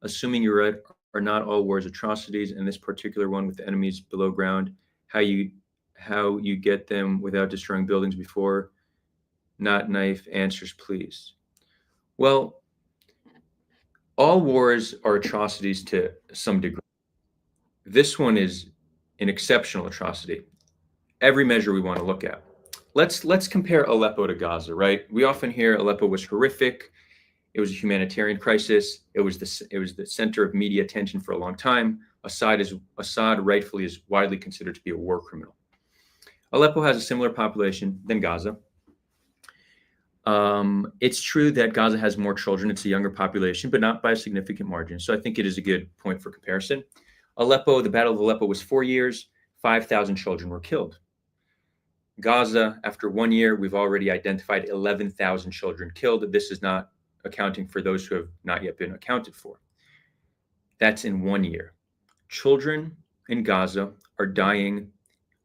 assuming you're right, are not all wars atrocities, and this particular one with the enemies below ground, how you get them without destroying buildings before? Not knife. Answers, please. Well, all wars are atrocities to some degree. This one is an exceptional atrocity. Every measure we want to look at. Let's compare Aleppo to Gaza, right? We often hear Aleppo was horrific. It was a humanitarian crisis. It was the center of media attention for a long time. Assad rightfully is widely considered to be a war criminal. Aleppo has a similar population than Gaza. It's true that Gaza has more children. It's a younger population, but not by a significant margin. So I think it is a good point for comparison. The Battle of Aleppo was 4 years. 5,000 children were killed. Gaza, after 1 year, we've already identified 11,000 children killed. This is not accounting for those who have not yet been accounted for. That's in 1 year. Children in Gaza are dying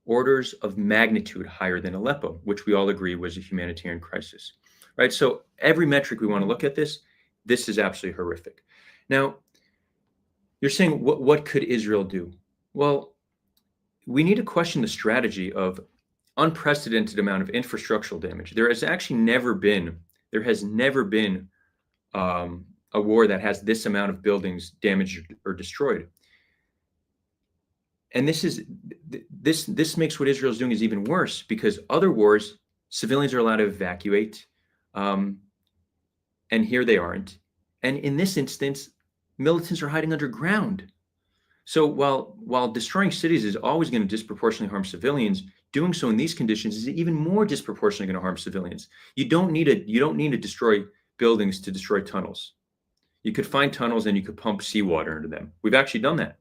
orders of magnitude higher than Aleppo, which we all agree was a humanitarian crisis, right? So every metric we want to look at this is absolutely horrific. Now, you're saying, what could Israel do? Well, we need to question the strategy of unprecedented amount of infrastructural damage. There has never been a war that has this amount of buildings damaged or destroyed. And this makes what Israel's doing is even worse, because other wars, civilians are allowed to evacuate, and here they aren't. And in this instance, militants are hiding underground. So while destroying cities is always going to disproportionately harm civilians, doing so in these conditions is even more disproportionately going to harm civilians. You don't need to destroy buildings to destroy tunnels. You could find tunnels and you could pump seawater into them. We've actually done that.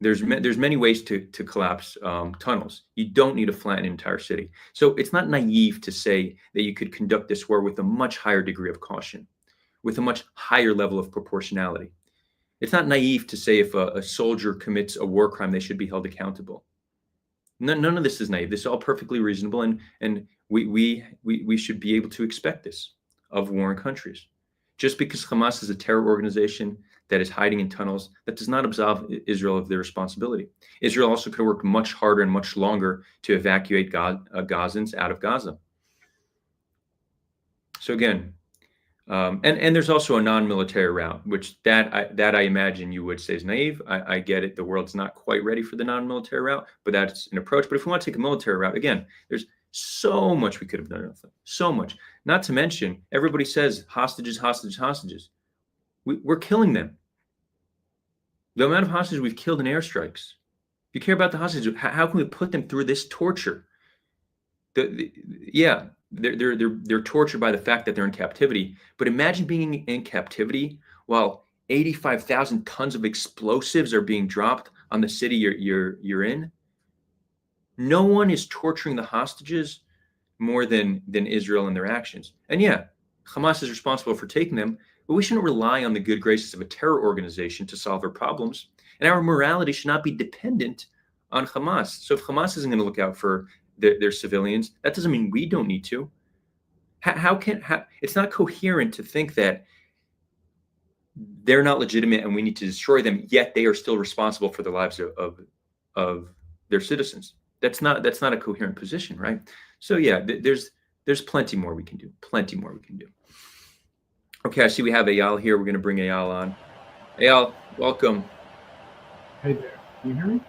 There's many ways to collapse tunnels. You don't need to flatten an entire city. So it's not naive to say that you could conduct this war with a much higher degree of caution, with a much higher level of proportionality. It's not naive to say if a soldier commits a war crime, they should be held accountable. None of this is naive. This is all perfectly reasonable, and we should be able to expect this of warring countries. Just because Hamas is a terror organization that is hiding in tunnels, that does not absolve Israel of their responsibility. Israel also could have worked much harder and much longer to evacuate Gazans out of Gaza. So again, and there's also a non-military route, which that I imagine you would say is naive. I get it. The world's not quite ready for the non-military route, but that's an approach. But if we want to take a military route, again, there's so much we could have done. So much. Not to mention, everybody says hostages, hostages, hostages. We're killing them. The amount of hostages we've killed in airstrikes. If you care about the hostages, how can we put them through this torture? Yeah. They're tortured by the fact that they're in captivity. But imagine being in captivity while 85,000 tons of explosives are being dropped on the city you're in. No one is torturing the hostages more than Israel in their actions. And yeah, Hamas is responsible for taking them, but we shouldn't rely on the good graces of a terror organization to solve our problems. And our morality should not be dependent on Hamas. So if Hamas isn't going to look out for their civilians, that doesn't mean we don't need to. It's not coherent to think that they're not legitimate and we need to destroy them, yet they are still responsible for the lives of their citizens. That's not a coherent position, right? So yeah, there's plenty more we can do. Plenty more we can do. Okay, I see we have Eyal here. We're going to bring Eyal on. Eyal, welcome. Hey there. Can you hear me?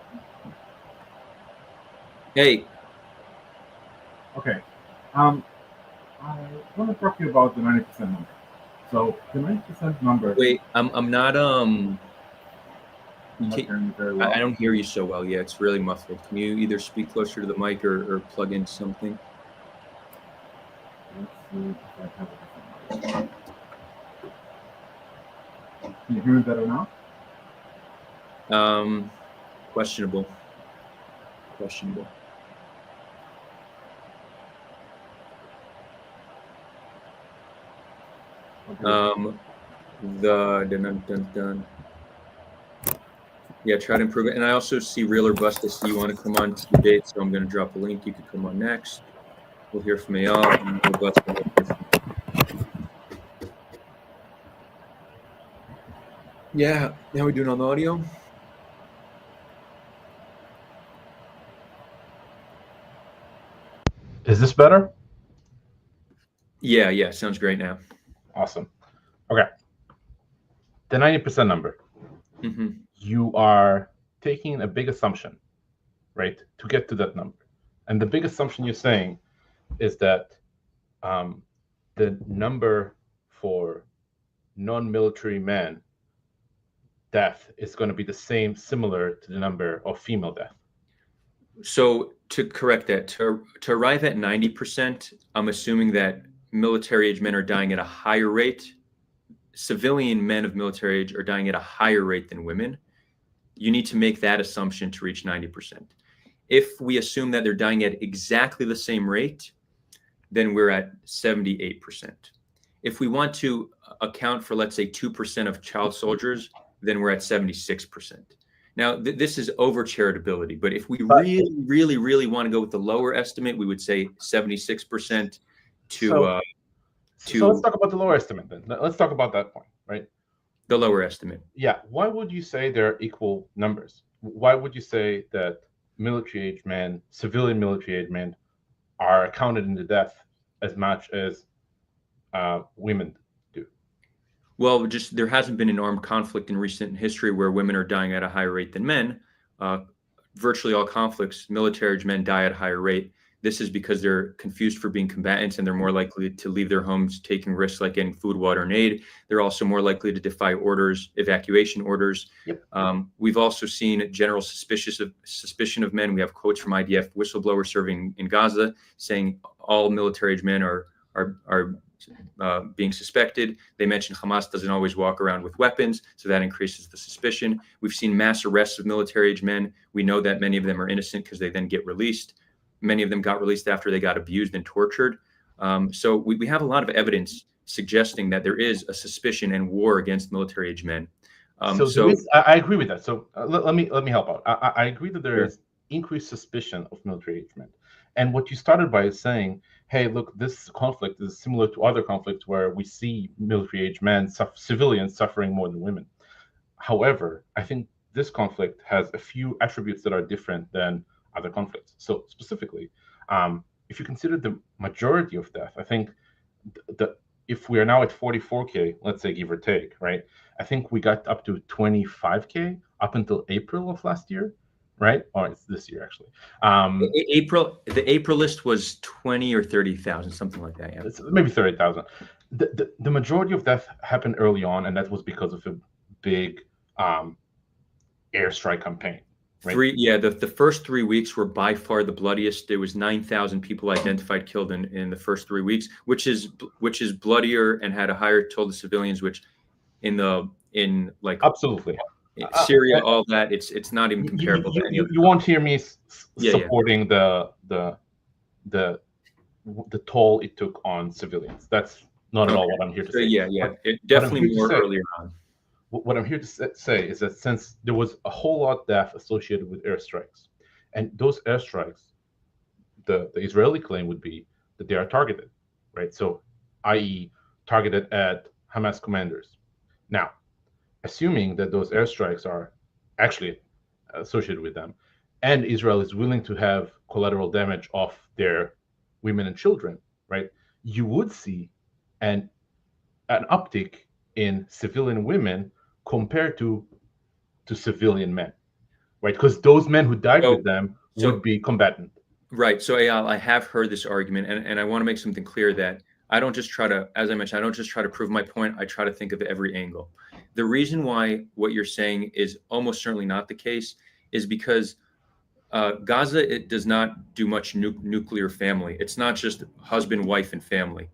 Hey. Okay. I want to talk to you about the 90% number. So the 90% number. Wait, I'm not I'm not hearing you very well. I don't hear you so well. Yeah, it's really muffled. Can you either speak closer to the mic or plug in something? Let's see if I have a different mic. Can you hear me better now? Questionable. Okay. Yeah, try to improve it. And I also see Real or Bust. I see you want to come on to the debate, so I'm going to drop a link. You could come on next. We'll hear from Eyal. Yeah, how are we doing on the audio? Is this better? Yeah, sounds great now. Awesome. Okay. The 90% number. Mm-hmm. You are taking a big assumption, right, to get to that number. And the big assumption you're saying is that the number for non-military men death is going to be the similar to the number of female death. So to correct that, to arrive at 90%, I'm assuming that military-age men are dying at a higher rate. Civilian men of military age are dying at a higher rate than women. You need to make that assumption to reach 90%. If we assume that they're dying at exactly the same rate, then we're at 78%. If we want to account for, let's say, 2% of child soldiers, then we're at 76%. Now, this is over charitability, but if we really want to go with the lower estimate, we would say 76% So let's talk about the lower estimate then. Let's talk about that point, right? The lower estimate. Yeah. Why would you say they're equal numbers? Why would you say that military-age men, civilian military-age men, are accounted in the death as much as women do? Well, just there hasn't been an armed conflict in recent history where women are dying at a higher rate than men. Virtually all conflicts, military-age men die at a higher rate. This is because they're confused for being combatants and they're more likely to leave their homes, taking risks like getting food, water, and aid. They're also more likely to defy orders, evacuation orders. Yep. We've also seen general suspicion of men. We have quotes from IDF whistleblowers serving in Gaza saying all military-age men are being suspected. They mentioned Hamas doesn't always walk around with weapons, so that increases the suspicion. We've seen mass arrests of military-age men. We know that many of them are innocent because they then get released. Many of them got released after they got abused and tortured. So we have a lot of evidence suggesting that there is a suspicion and war against military-age men. I agree with that. So let me help out. I agree that there is increased suspicion of military engagement. And what you started by is saying, hey, look, this conflict is similar to other conflicts where we see military-aged men, civilians suffering more than women. However, I think this conflict has a few attributes that are different than other conflicts. So specifically, if you consider the majority of death, I think if we are now at 44K, let's say give or take, right? I think we got up to 25K up until April of last year, right? Or it's this year actually. The April list was 20 or 30,000, something like that. Yeah, it's maybe 30,000. The majority of death happened early on, and that was because of a big airstrike campaign. Right? The first 3 weeks were by far the bloodiest. There was 9,000 people identified killed in the first 3 weeks, which is bloodier and had a higher toll to civilians, which in like absolutely Syria, all that, it's not even comparable to any other. You won't hear me supporting the toll it took on civilians. That's not at all what I'm here to say. It definitely more earlier on. What I'm here to say is that since there was a whole lot of death associated with airstrikes, and those airstrikes, the Israeli claim would be that they are targeted, right? So, i.e., targeted at Hamas commanders. Now, assuming that those airstrikes are actually associated with them, and Israel is willing to have collateral damage of their women and children, right? You would see an uptick in civilian women compared to civilian men, right? Because those men who died with them would be combatant. Right. So Eyal, I have heard this argument, and I want to make something clear that I don't just try to, as I mentioned, I don't just try to prove my point. I try to think of every angle. The reason why what you're saying is almost certainly not the case is because Gaza, it does not do much nuclear family. It's not just husband, wife, and family.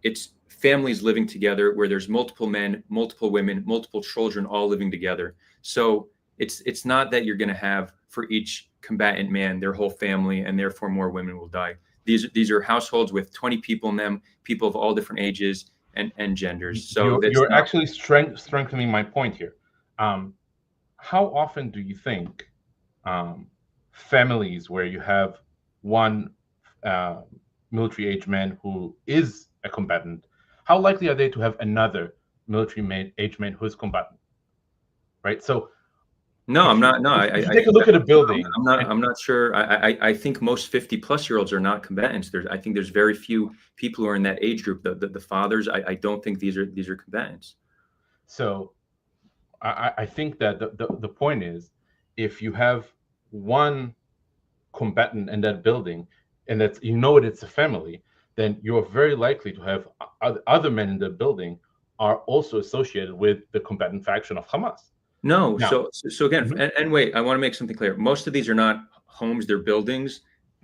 It's families living together where there's multiple men, multiple women, multiple children all living together. So it's not that you're going to have for each combatant man their whole family, and therefore more women will die. These are households with 20 people in them, people of all different ages and genders. So you're actually strengthening my point here. How often do you think families where you have one military-aged man who is a combatant, how likely are they to have another military-aged man who is combatant? Right. So, no, I'm not. No, if you take a look at a building. I'm not sure. I think most 50-plus-year-olds are not combatants. I think there's very few people who are in that age group. The fathers. I don't think these are combatants. So, I think that the point is, if you have one combatant in that building, and that's it's a family, then you're very likely to have other men in the building are also associated with the combatant faction of Hamas. No, so again, and wait, I want to make something clear. Most of these are not homes; they're buildings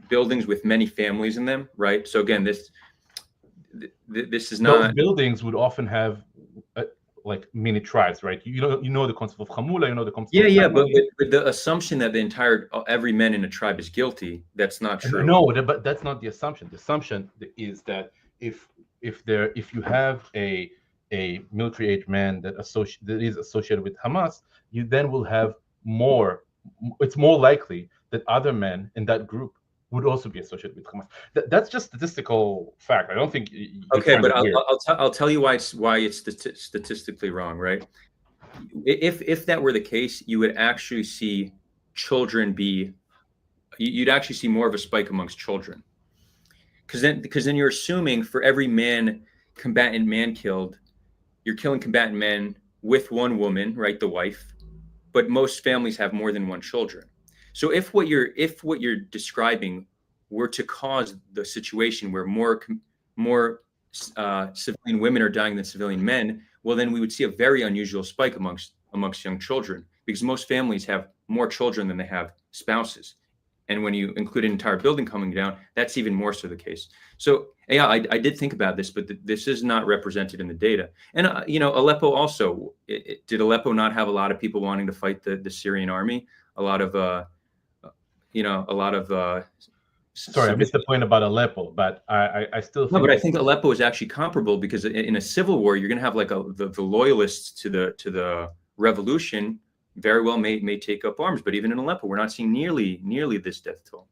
with many families in them, right? So again, this is not. Those buildings would often have like mini tribes, right? You know the concept of Hamula, the concept. Yeah, but the assumption that every man in a tribe is guilty, that's not true. No, but that's not the assumption. The assumption is that if you have a military-aged man that is associated with Hamas, you then will have more. It's more likely that other men in that group would also be associated with Hamas. That's just statistical fact. I don't think. Okay, but I'll tell you why it's statistically wrong, right? If that were the case, you would actually see children you'd actually see more of a spike amongst children, because then you're assuming for every combatant man killed, you're killing combatant men with one woman, right, the wife, but most families have more than one children. So if what you're describing were to cause the situation where more civilian women are dying than civilian men, well, then we would see a very unusual spike amongst young children, because most families have more children than they have spouses. And when you include an entire building coming down, that's even more so the case. So yeah, I did think about this, but this is not represented in the data. And Aleppo also, did Aleppo not have a lot of people wanting to fight the Syrian army? A lot of Sorry, I missed the point about Aleppo, but I still think. No, but I think Aleppo is actually comparable, because in a civil war, you're going to have like the loyalists to the revolution very well may take up arms. But even in Aleppo, we're not seeing nearly this death toll.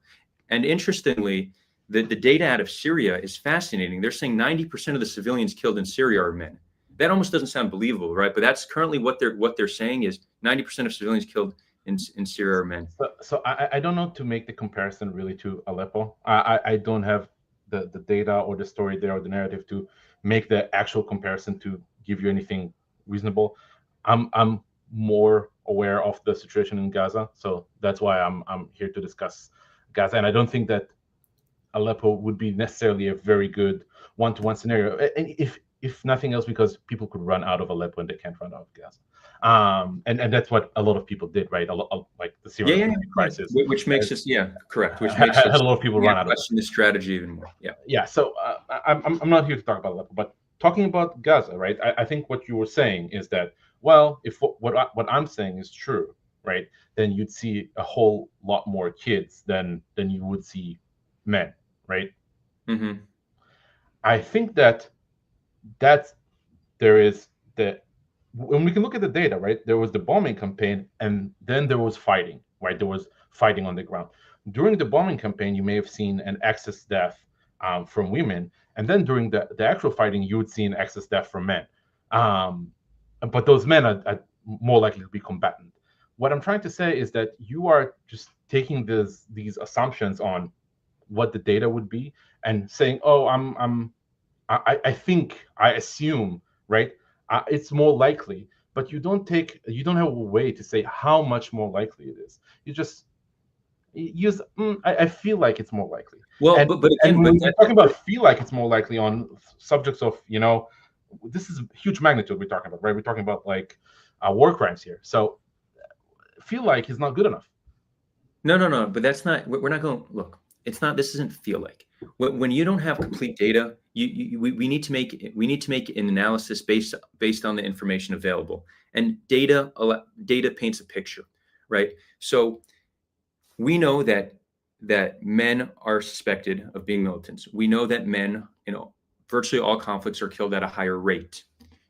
And interestingly, the data out of Syria is fascinating. They're saying 90% of the civilians killed in Syria are men. That almost doesn't sound believable, right? But that's currently what they're saying is 90% of civilians killed in Syria are men. So I don't know to make the comparison really to Aleppo. I don't have the data or the story there or the narrative to make the actual comparison to give you anything reasonable. I'm more aware of the situation in Gaza, so that's why I'm here to discuss Gaza. And I don't think that Aleppo would be necessarily a very good one-to-one scenario, and if nothing else, because people could run out of Aleppo and they can't run out of Gaza. And that's what a lot of people did, right? Like the Syrian crisis, which makes us correct. Which had makes us a lot of people run out of question the strategy even more. Yeah. So I'm not here to talk about Aleppo, but talking about Gaza, right? I think what you were saying is that, well, if what I'm saying is true, right, then you'd see a whole lot more kids than you would see men, right? Mm-hmm. I think that there is when we can look at the data, right? There was the bombing campaign, and then there was fighting, right? There was fighting on the ground. During the bombing campaign, you may have seen an excess death from women, and then during the actual fighting, you would see an excess death from men. But those men are more likely to be combatant. What I'm trying to say is that you are just taking these assumptions on what the data would be and saying, oh, I assume, right? It's more likely, but you don't have a way to say how much more likely it is. You just use, I feel like it's more likely. Well, and, but again, when we're talking about feel like it's more likely on subjects of, this is huge magnitude we're talking about, right? We're talking about like war crimes here. So feel like is not good enough. No, but that's not, we're not going, look, it's not, this isn't feel like. When you don't have complete data, we need to make an analysis based on the information available, and data paints a picture, right? So we know that men are suspected of being militants. We know that men, virtually all conflicts are killed at a higher rate.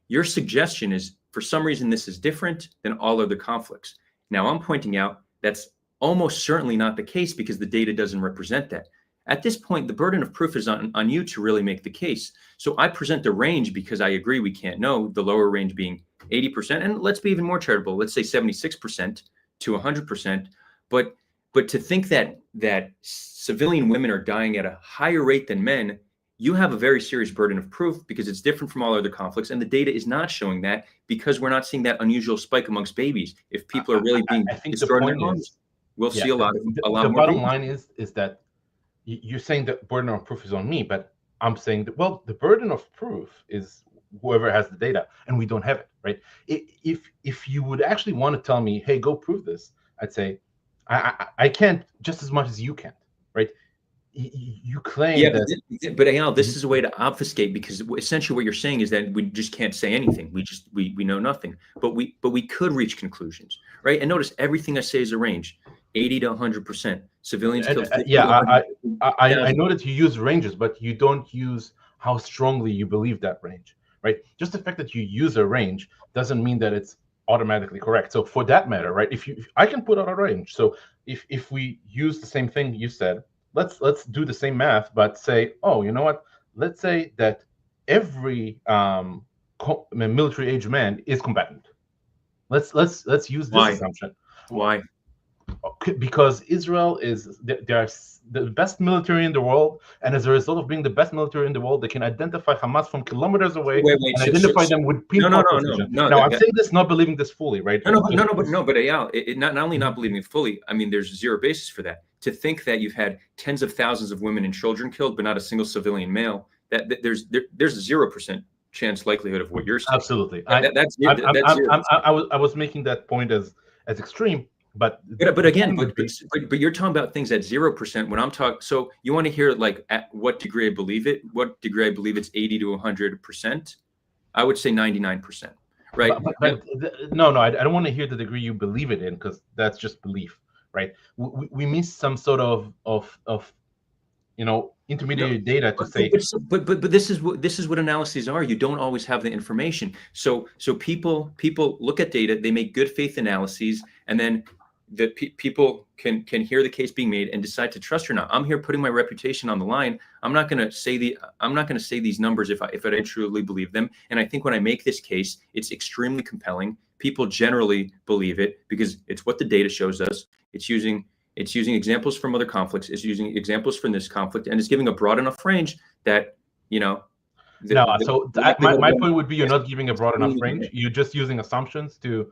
Your suggestion is, for some reason, this is different than all other conflicts. Now, I'm pointing out that's almost certainly not the case because the data doesn't represent that. At this point, the burden of proof is on you to really make the case. So I present a range because I agree we can't know, the lower range being 80%. And let's be even more charitable. Let's say 76% to 100%. But to think that civilian women are dying at a higher rate than men, you have a very serious burden of proof because it's different from all other conflicts. And the data is not showing that because we're not seeing that unusual spike amongst babies. If people are really being extraordinary moms, we'll see a lot more. The bottom line is that you're saying that burden of proof is on me, but I'm saying that, well, the burden of proof is whoever has the data, and we don't have it, right? If you would actually want to tell me, hey, go prove this, I'd say, I can't just as much as you can, right? You claim that, but Eyal, this is a way to obfuscate, because essentially what you're saying is that we just can't say anything. We know nothing, but we could reach conclusions, right? And notice everything I say is a range, 80 to 100%. Civilians killed. I know that you use ranges, but you don't use how strongly you believe that range, right? Just the fact that you use a range doesn't mean that it's automatically correct. So for that matter, right? If I can put out a range. So if we use the same thing you said, let's do the same math, but say, oh, you know what? Let's say that every military age man is combatant. Let's use this assumption. Why? Because Israel is they're the best military in the world, and as a result of being the best military in the world, they can identify Hamas from kilometers away and identify them with pinpoint precision. Now, I'm saying this not believing this fully, right? But Eyal, it not only not believing it fully. I mean, there's zero basis for that. To think that you've had tens of thousands of women and children killed, but not a single civilian male, that there's a 0% chance likelihood of what you're saying. Absolutely. That's zero. I was making that point as extreme. But again, you're talking about things at 0%. When I'm talking, so you want to hear like at what degree I believe it? What degree I believe it's 80 to 100%? I would say 99%. Right? No, I don't want to hear the degree you believe it in, because that's just belief, right? We miss some sort of intermediary data to say. But this is what analyses are. You don't always have the information. So people look at data, they make good faith analyses, and then the people can hear the case being made and decide to trust or not. I'm here putting my reputation on the line. I'm not going to say these numbers if I truly believe them. And I think when I make this case, it's extremely compelling. People generally believe it because it's what the data shows us. It's using examples from other conflicts. It's using examples from this conflict, and it's giving a broad enough range that my point would be you're not giving a broad enough range. You're just using assumptions to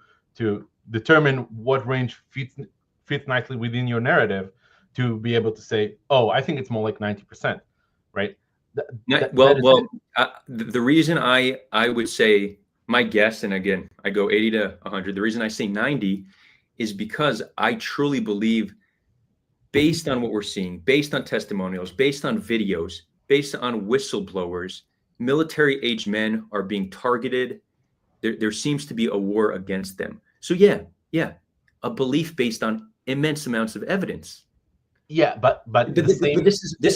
determine what range fits nicely within your narrative to be able to say, oh, I think it's more like 90%, right? The reason I would say my guess, and again, I go 80 to 100. The reason I say 90 is because I truly believe, based on what we're seeing, based on testimonials, based on videos, based on whistleblowers, military-aged men are being targeted. There seems to be a war against them. So yeah, a belief based on immense amounts of evidence. Yeah, but this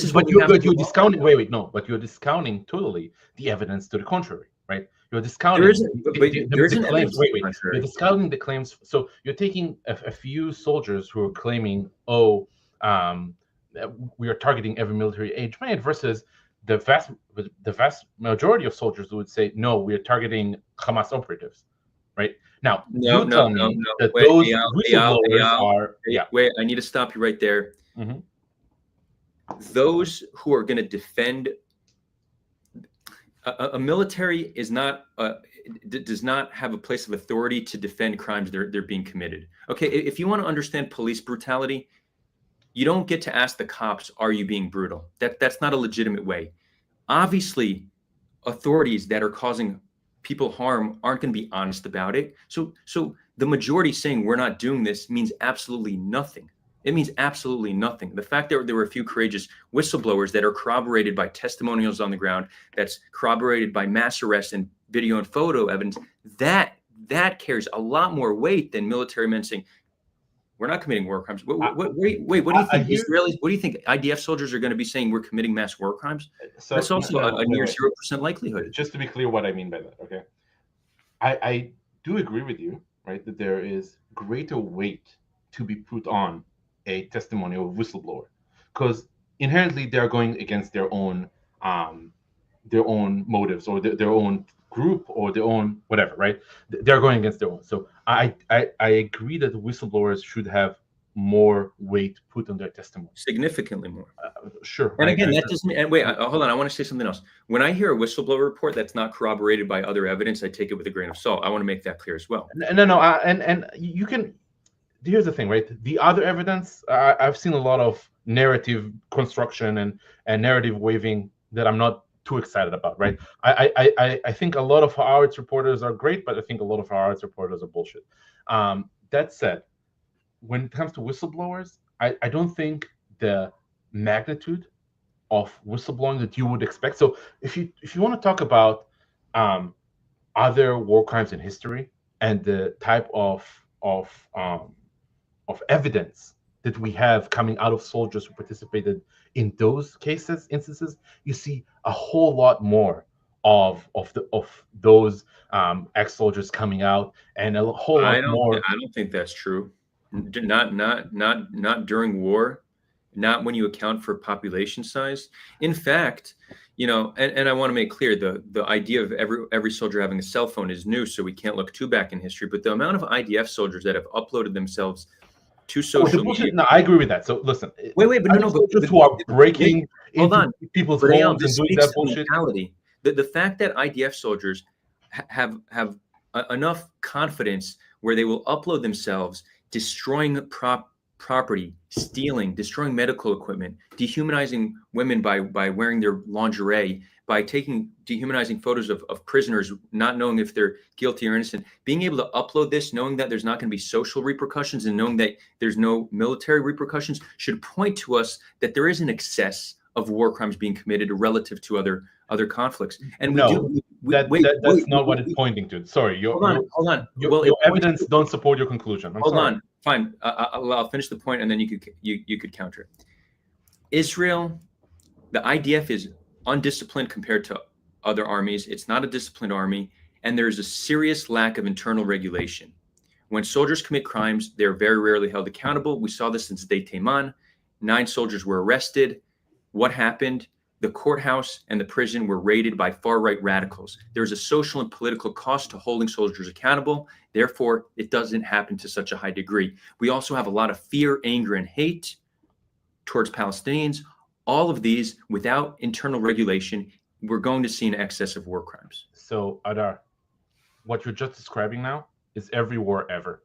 is what you're discounting. But you're discounting totally the evidence to the contrary, right? You're discounting. You're discounting the claims. So you're taking a few soldiers who are claiming, we are targeting every military-aged man, versus the vast majority of soldiers who would say, no, we are targeting Hamas operatives, right? Now, those whistleblowers are. Wait, I need to stop you right there. Mm-hmm. Those who are going to defend a military does not have a place of authority to defend crimes they're being committed. Okay, if you want to understand police brutality, you don't get to ask the cops, are you being brutal? That's not a legitimate way. Obviously, authorities that are causing people harm aren't going to be honest about it. So the majority saying we're not doing this means absolutely nothing. It means absolutely nothing. The fact that there were a few courageous whistleblowers that are corroborated by testimonials on the ground, that's corroborated by mass arrests and video and photo evidence, that carries a lot more weight than military men saying, we're not committing war crimes. Wait, what do you think? Israelis, what do you think? IDF soldiers are going to be saying we're committing mass war crimes? So that's also a near 0% likelihood. Just to be clear what I mean by that, okay? I do agree with you, right, that there is greater weight to be put on a testimony of a whistleblower, because inherently they're going against their own motives or their own group or their own whatever, right? They're going against their own. So I agree that the whistleblowers should have more weight put on their testimony. Significantly more. Sure. And again, that doesn't mean, and wait, hold on, I want to say something else. When I hear a whistleblower report that's not corroborated by other evidence, I take it with a grain of salt. I want to make that clear as well. No, and you can, here's the thing, right? The other evidence, I've seen a lot of narrative construction and narrative waving that I'm not too excited about, right? I think a lot of Haaretz reporters are great, but I think a lot of Haaretz reporters are bullshit. That said, when it comes to whistleblowers, I don't think the magnitude of whistleblowing that you would expect. So if you want to talk about other war crimes in history and the type of evidence that we have coming out of soldiers who participated in those instances, you see a whole lot more of those ex-soldiers coming out, and a whole lot more. I don't think that's true. Not during war, not when you account for population size. In fact, and I want to make clear, the idea of every soldier having a cell phone is new, so we can't look too back in history. But the amount of IDF soldiers that have uploaded themselves to social media. No, I agree with that. So listen, wait, but soldiers who are breaking into people's homes and doing that bullshit. The fact that IDF soldiers have enough confidence where they will upload themselves, destroying property, stealing, destroying medical equipment, dehumanizing women by wearing their lingerie, by taking dehumanizing photos of prisoners, not knowing if they're guilty or innocent, being able to upload this, knowing that there's not going to be social repercussions and knowing that there's no military repercussions, should point to us that there is an excess of war crimes being committed relative to other conflicts. And that's not what it's pointing to. Sorry, hold on. Your evidence don't support your conclusion. Hold on. Fine. I'll finish the point, and then you could counter it. Israel The IDF is undisciplined compared to other armies. It's not a disciplined army, and there's a serious lack of internal regulation. When soldiers commit crimes, they're very rarely held accountable. We saw this since Day Tayman. 9 soldiers were arrested. What happened? The courthouse and the prison were raided by far-right radicals. There's a social and political cost to holding soldiers accountable. Therefore, it doesn't happen to such a high degree. We also have a lot of fear, anger, and hate towards Palestinians. All of these, without internal regulation, we're going to see an excess of war crimes. So, Adar, what you're just describing now is every war ever.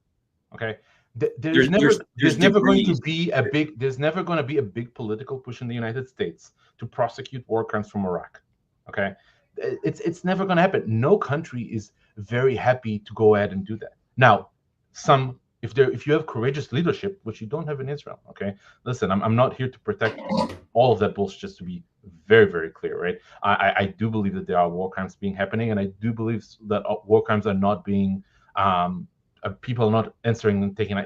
Okay, there's never going to be a big political push in the United States to prosecute war crimes from Iraq. Okay, it's never going to happen. No country is very happy to go ahead and do that. Now, if you have courageous leadership, which you don't have in Israel, okay, listen, I'm not here to protect all of that bullshit, just to be very, very clear, right? I do believe that there are war crimes being happening, and I do believe that war crimes are not being people are not answering and taking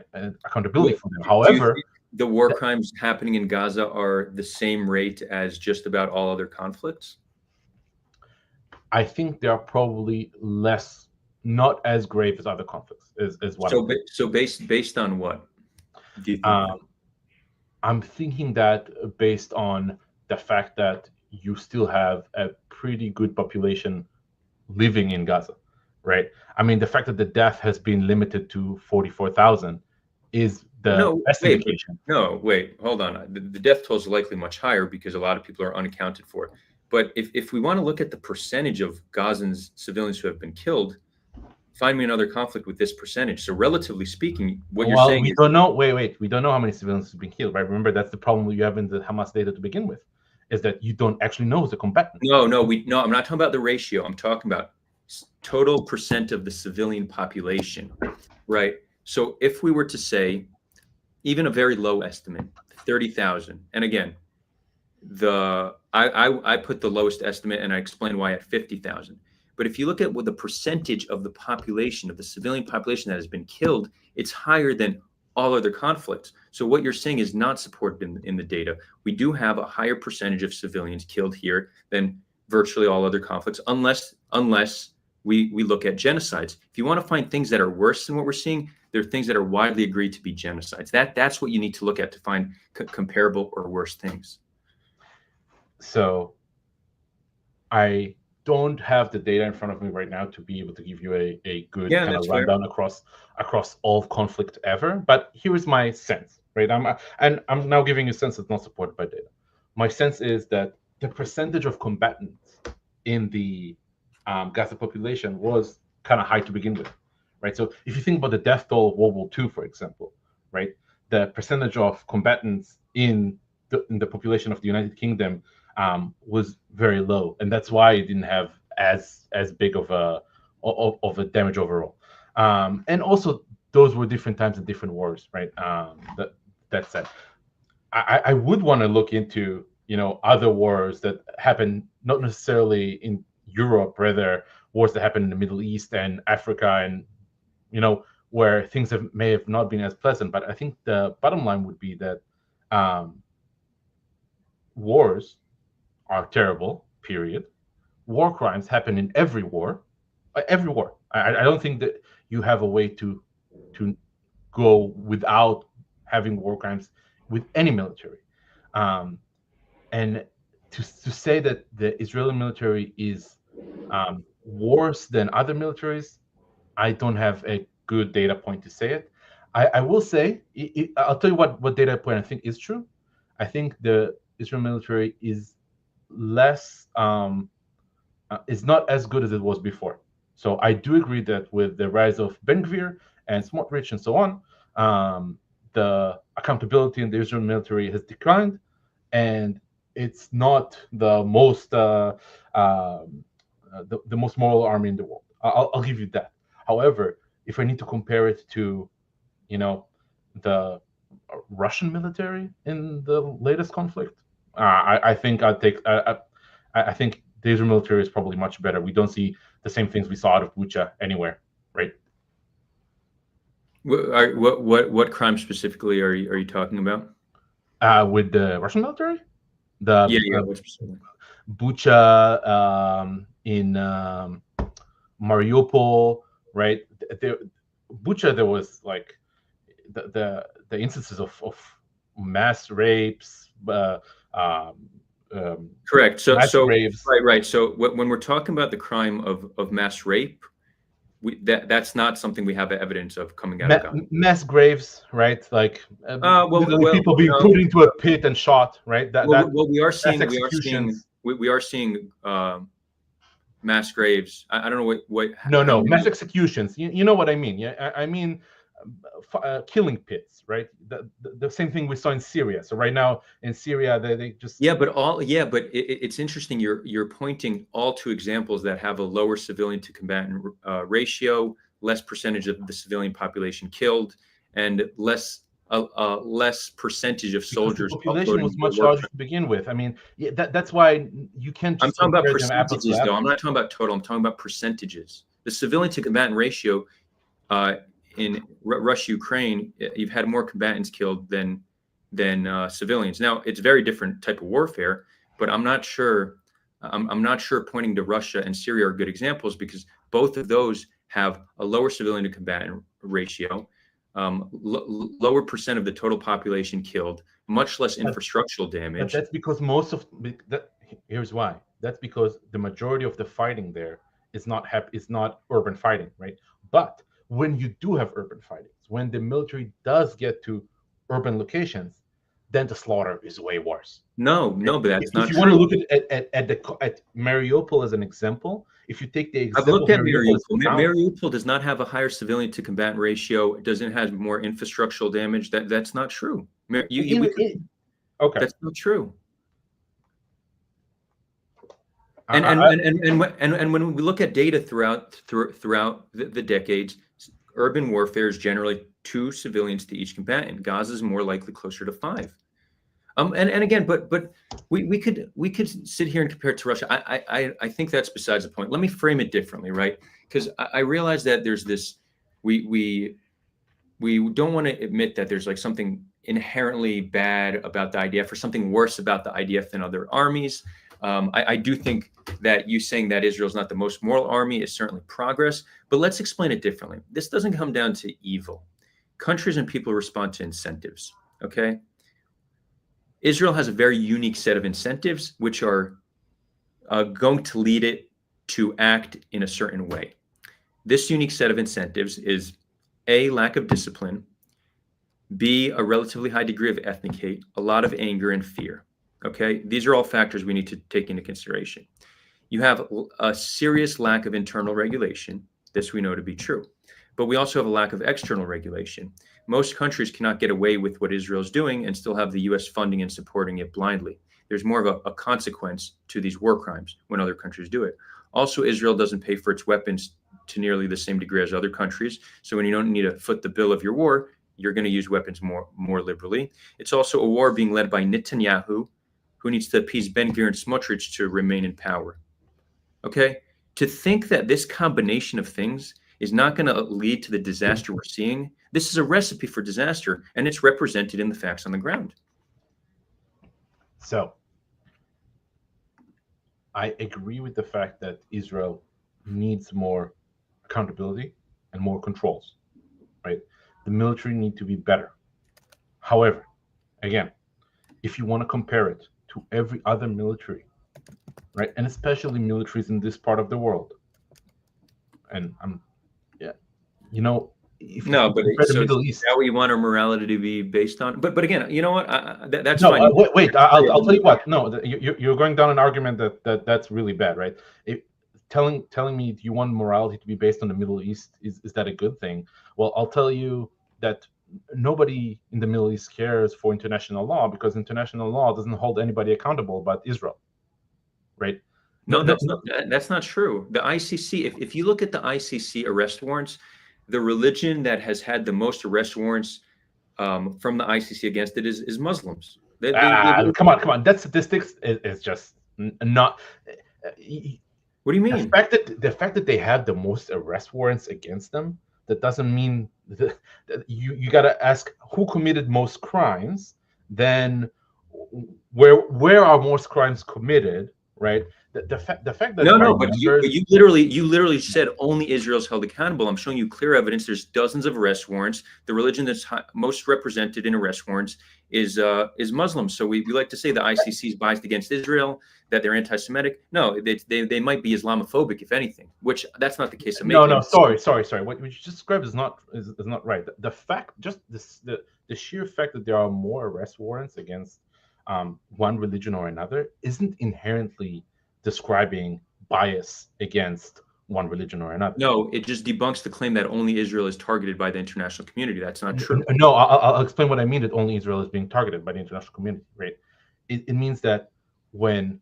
accountability for them. However, the war crimes happening in Gaza are the same rate as just about all other conflicts? I think they are probably less, not as grave as other conflicts. Is what. So based on what do you think? I'm thinking that based on the fact that you still have a pretty good population living in Gaza, right? I mean, the fact that the death has been limited to 44,000 is the best indication. Wait, hold on. The death toll is likely much higher because a lot of people are unaccounted for. But if we want to look at the percentage of Gazans, civilians who have been killed, find me another conflict with this percentage. So relatively speaking, what you're saying we don't know. Wait. We don't know how many civilians have been killed, right? Remember, that's the problem you have in the Hamas data to begin with, is that you don't actually know who's a combatant. No. I'm not talking about the ratio. I'm talking about total percent of the civilian population, right? So if we were to say, even a very low estimate, 30,000, and again, I put the lowest estimate and I explained why at 50,000. But if you look at what the percentage of the population, of the civilian population that has been killed, it's higher than all other conflicts. So what you're saying is not supported in the data. We do have a higher percentage of civilians killed here than virtually all other conflicts, unless we look at genocides. If you want to find things that are worse than what we're seeing, there are things that are widely agreed to be genocides. That's what you need to look at to find comparable or worse things. So I don't have the data in front of me right now to be able to give you a good kind of rundown across all conflict ever. But here is my sense, right? I'm now giving you a sense that's not supported by data. My sense is that the percentage of combatants in the Gaza population was kind of high to begin with, right? So if you think about the death toll of World War II, for example, right, the percentage of combatants in the population of the United Kingdom was very low, and that's why it didn't have as big of a damage overall. And also, those were different times and different wars, right? That said, I would want to look into other wars that happen, not necessarily in Europe, rather wars that happen in the Middle East and Africa, and where things may have not been as pleasant. But I think the bottom line would be that wars are terrible, period. War crimes happen in every war. Every war. I don't think that you have a way to go without having war crimes with any military. And to say that the Israeli military is worse than other militaries, I don't have a good data point to say it. I will say, I'll tell you what data point I think is true. I think the Israeli military is less is not as good as it was before. So I do agree that with the rise of Ben Gvir and Smotrich and so on, the accountability in the Israeli military has declined, and it's not the most the most moral army in the world. I'll give you that. However, if I need to compare it to, the Russian military in the latest conflict, I think I'd take. I think the Israeli military is probably much better. We don't see the same things we saw out of Bucha anywhere, right? What crime specifically are you talking about? With the Russian military? The Which specifically? Bucha in Mariupol, right? Bucha, there was like the instances of mass rapes, Correct. mass graves. Right. So when we're talking about the crime of mass rape, that's not something we have evidence of coming out of Gaza. Mass graves, right? Like people being no. put into a pit and shot, right? We are seeing executions. we are seeing mass graves. I don't know what. No, mass executions. You know what I mean? Yeah, I mean killing pits, right? The same thing we saw in Syria. So right now in Syria, they just it's interesting. You're pointing all to examples that have a lower civilian to combatant ratio, less percentage of the civilian population killed, and less percentage of soldiers. The population was much larger to begin with. I mean, that's why you can't. I'm talking about percentages, though. I'm not talking about total. I'm talking about percentages. The civilian to combatant ratio in Russia, Ukraine, you've had more combatants killed than civilians. Now, it's a very different type of warfare, but I'm not sure. I'm not sure pointing to Russia and Syria are good examples, because both of those have a lower civilian to combatant ratio, lower percent of the total population killed, much less infrastructural damage. But that's because here's why. That's because the majority of the fighting there is not urban fighting, right? But when you do have urban fightings, when the military does get to urban locations, then the slaughter is way worse. No, but that's not true. If you want to look at Mariupol as an example, if you take the example, I've looked at Mariupol. Mariupol does not have a higher civilian to combatant ratio. It doesn't have more infrastructural damage. That's not true. Okay, that's not true. And when we look at data throughout the decades, urban warfare is generally 2 civilians to each combatant. Gaza is more likely closer to 5. And again, but we could sit here and compare it to Russia. I think that's besides the point. Let me frame it differently, right? Because I realize that there's this. We don't want to admit that there's like something inherently bad about the IDF or something worse about the IDF than other armies. I do think that you saying that Israel's not the most moral army is certainly progress, but let's explain it differently. This doesn't come down to evil. Countries and people respond to incentives, okay? Israel has a very unique set of incentives, which are going to lead it to act in a certain way. This unique set of incentives is A, lack of discipline, B, a relatively high degree of ethnic hate, a lot of anger and fear. Okay, these are all factors we need to take into consideration. You have a serious lack of internal regulation. This we know to be true. But we also have a lack of external regulation. Most countries cannot get away with what Israel is doing and still have the U.S. funding and supporting it blindly. There's more of a consequence to these war crimes when other countries do it. Also, Israel doesn't pay for its weapons to nearly the same degree as other countries. So when you don't need to foot the bill of your war, you're going to use weapons more liberally. It's also a war being led by Netanyahu, who needs to appease Ben-Gvir and Smotrich to remain in power. Okay? To think that this combination of things is not going to lead to the disaster we're seeing, this is a recipe for disaster, and it's represented in the facts on the ground. So, I agree with the fact that Israel needs more accountability and more controls, right? The military need to be better. However, again, if you want to compare it to every other military, right, and especially militaries in this part of the world, and if no, but the Middle East, is that what you want our morality to be based on? But again, you know what? That's no. fine. Wait. I'll tell you what. No, you're going down an argument that's really bad, right? Telling me do you want morality to be based on the Middle East, is that a good thing? Well, I'll tell you that nobody in the Middle East cares for international law, because international law doesn't hold anybody accountable but Israel, right? No, that's not true. The ICC, if you look at the ICC arrest warrants, the religion that has had the most arrest warrants from the ICC against it is Muslims. Come on. That statistics is just not. What do you mean? The fact that they have the most arrest warrants against them, that doesn't mean that you got to ask who committed most crimes, then where are most crimes committed, right? The fact that No, but you literally said only Israel's held accountable. I'm showing you clear evidence. There's dozens of arrest warrants. The religion that's most represented in arrest warrants is Muslim. So we like to say the ICC is biased against Israel, that they're anti-Semitic. No, they might be Islamophobic, if anything. Which that's not the case. No, sorry. What you just described is not right. The fact, just the sheer fact that there are more arrest warrants against one religion or another isn't inherently describing bias against one religion or another. No, it just debunks the claim that only Israel is targeted by the international community. That's not true. No, I'll explain what I mean that only Israel is being targeted by the international community, right? It means that when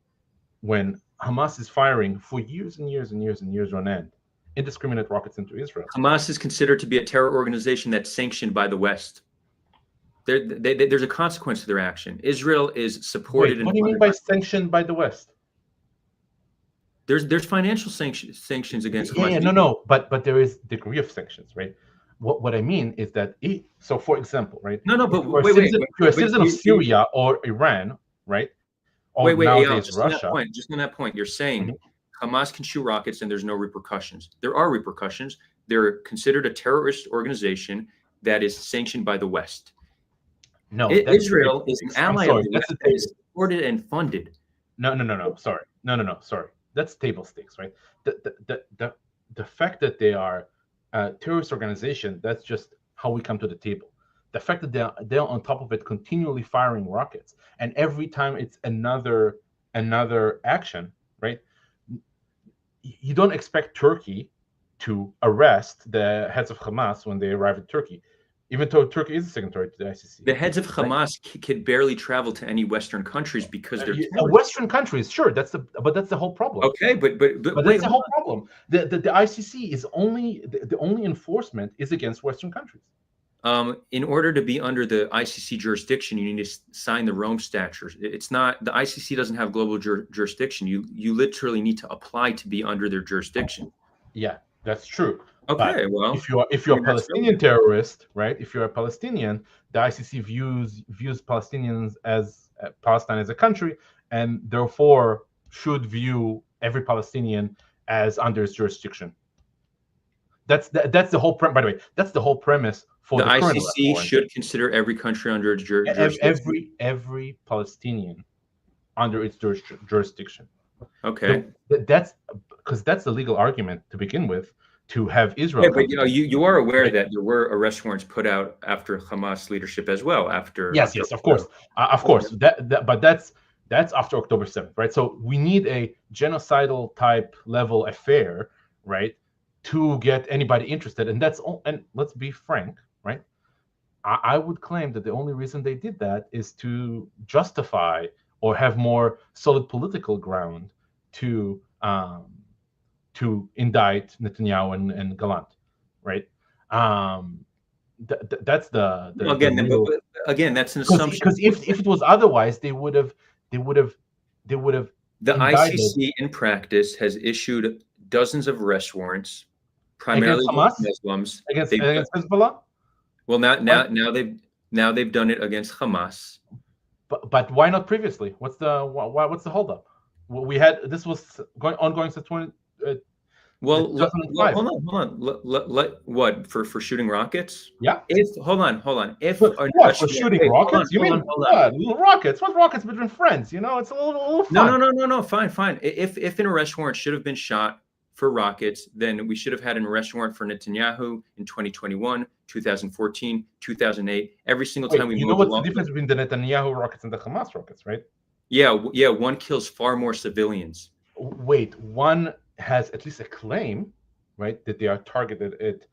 Hamas is firing for years and years and years and years on end indiscriminate rockets into Israel. Hamas is considered to be a terror organization that's sanctioned by the West. There's a consequence to their action. Israel is supported. Wait, what do you mean by sanctioned by the West? There's financial sanctions against Hamas. Yeah, no, but there is degree of sanctions, right? What I mean is that so for example, right? But if you're a citizen of Syria or Iran, right? Or nowadays Russia. Just on that point, you're saying Hamas can shoot rockets and there's no repercussions. There are repercussions. They're considered a terrorist organization that is sanctioned by the West. No, Israel is an ally of the West that is supported and funded. No, sorry. That's table stakes, right? The fact that they are a terrorist organization, that's just how we come to the table. The fact that they're on top of it, continually firing rockets, and every time it's another action, right? You don't expect Turkey to arrest the heads of Hamas when they arrive in Turkey, even though Turkey is a signatory to the ICC. The heads of Hamas could barely travel to any Western countries because they're Western countries. Sure, that's the whole problem. Okay, but that's the whole problem. The ICC is only the only enforcement is against Western countries. In order to be under the ICC jurisdiction, you need to sign the Rome Statute. It's not the ICC doesn't have global jurisdiction. You literally need to apply to be under their jurisdiction. Yeah, that's true. Okay, but well, if you're a Palestinian terrorist, right? If you're a Palestinian, the ICC views Palestinians as Palestine as a country, and therefore should view every Palestinian as under its jurisdiction. That's the whole by the way. That's the whole premise for the ICC should consider every country under its jurisdiction. Every Palestinian under its jurisdiction. Okay, that's because that's the legal argument to begin with. To have Israel, but you are aware that there were arrest warrants put out after Hamas leadership as well. Yes, of course. But that's after October 7th, right? So we need a genocidal type level affair, right, to get anybody interested, and that's all. And let's be frank, right? I would claim that the only reason they did that is to justify or have more solid political ground to indict Netanyahu and Gallant, right? That's again, that's an assumption. Because if it was otherwise, they would have. The indicted. ICC in practice has issued dozens of arrest warrants, primarily against Muslims. Against Hezbollah. Well, now they've done it against Hamas. But why not previously? What's the holdup? We had this was ongoing since 20. Hold on. What for shooting rockets? Yeah. Hold on. If what for shooting rockets? You mean little rockets? What rockets between friends? You know, it's a little fun. No. Fine. If an arrest warrant should have been shot for rockets, then we should have had an arrest warrant for Netanyahu in 2021, 2014, 2008. Every single time we. You know what's the difference between the Netanyahu rockets and the Hamas rockets, right? Yeah. One kills far more civilians. Wait, one has at least a claim, right, that they are targeted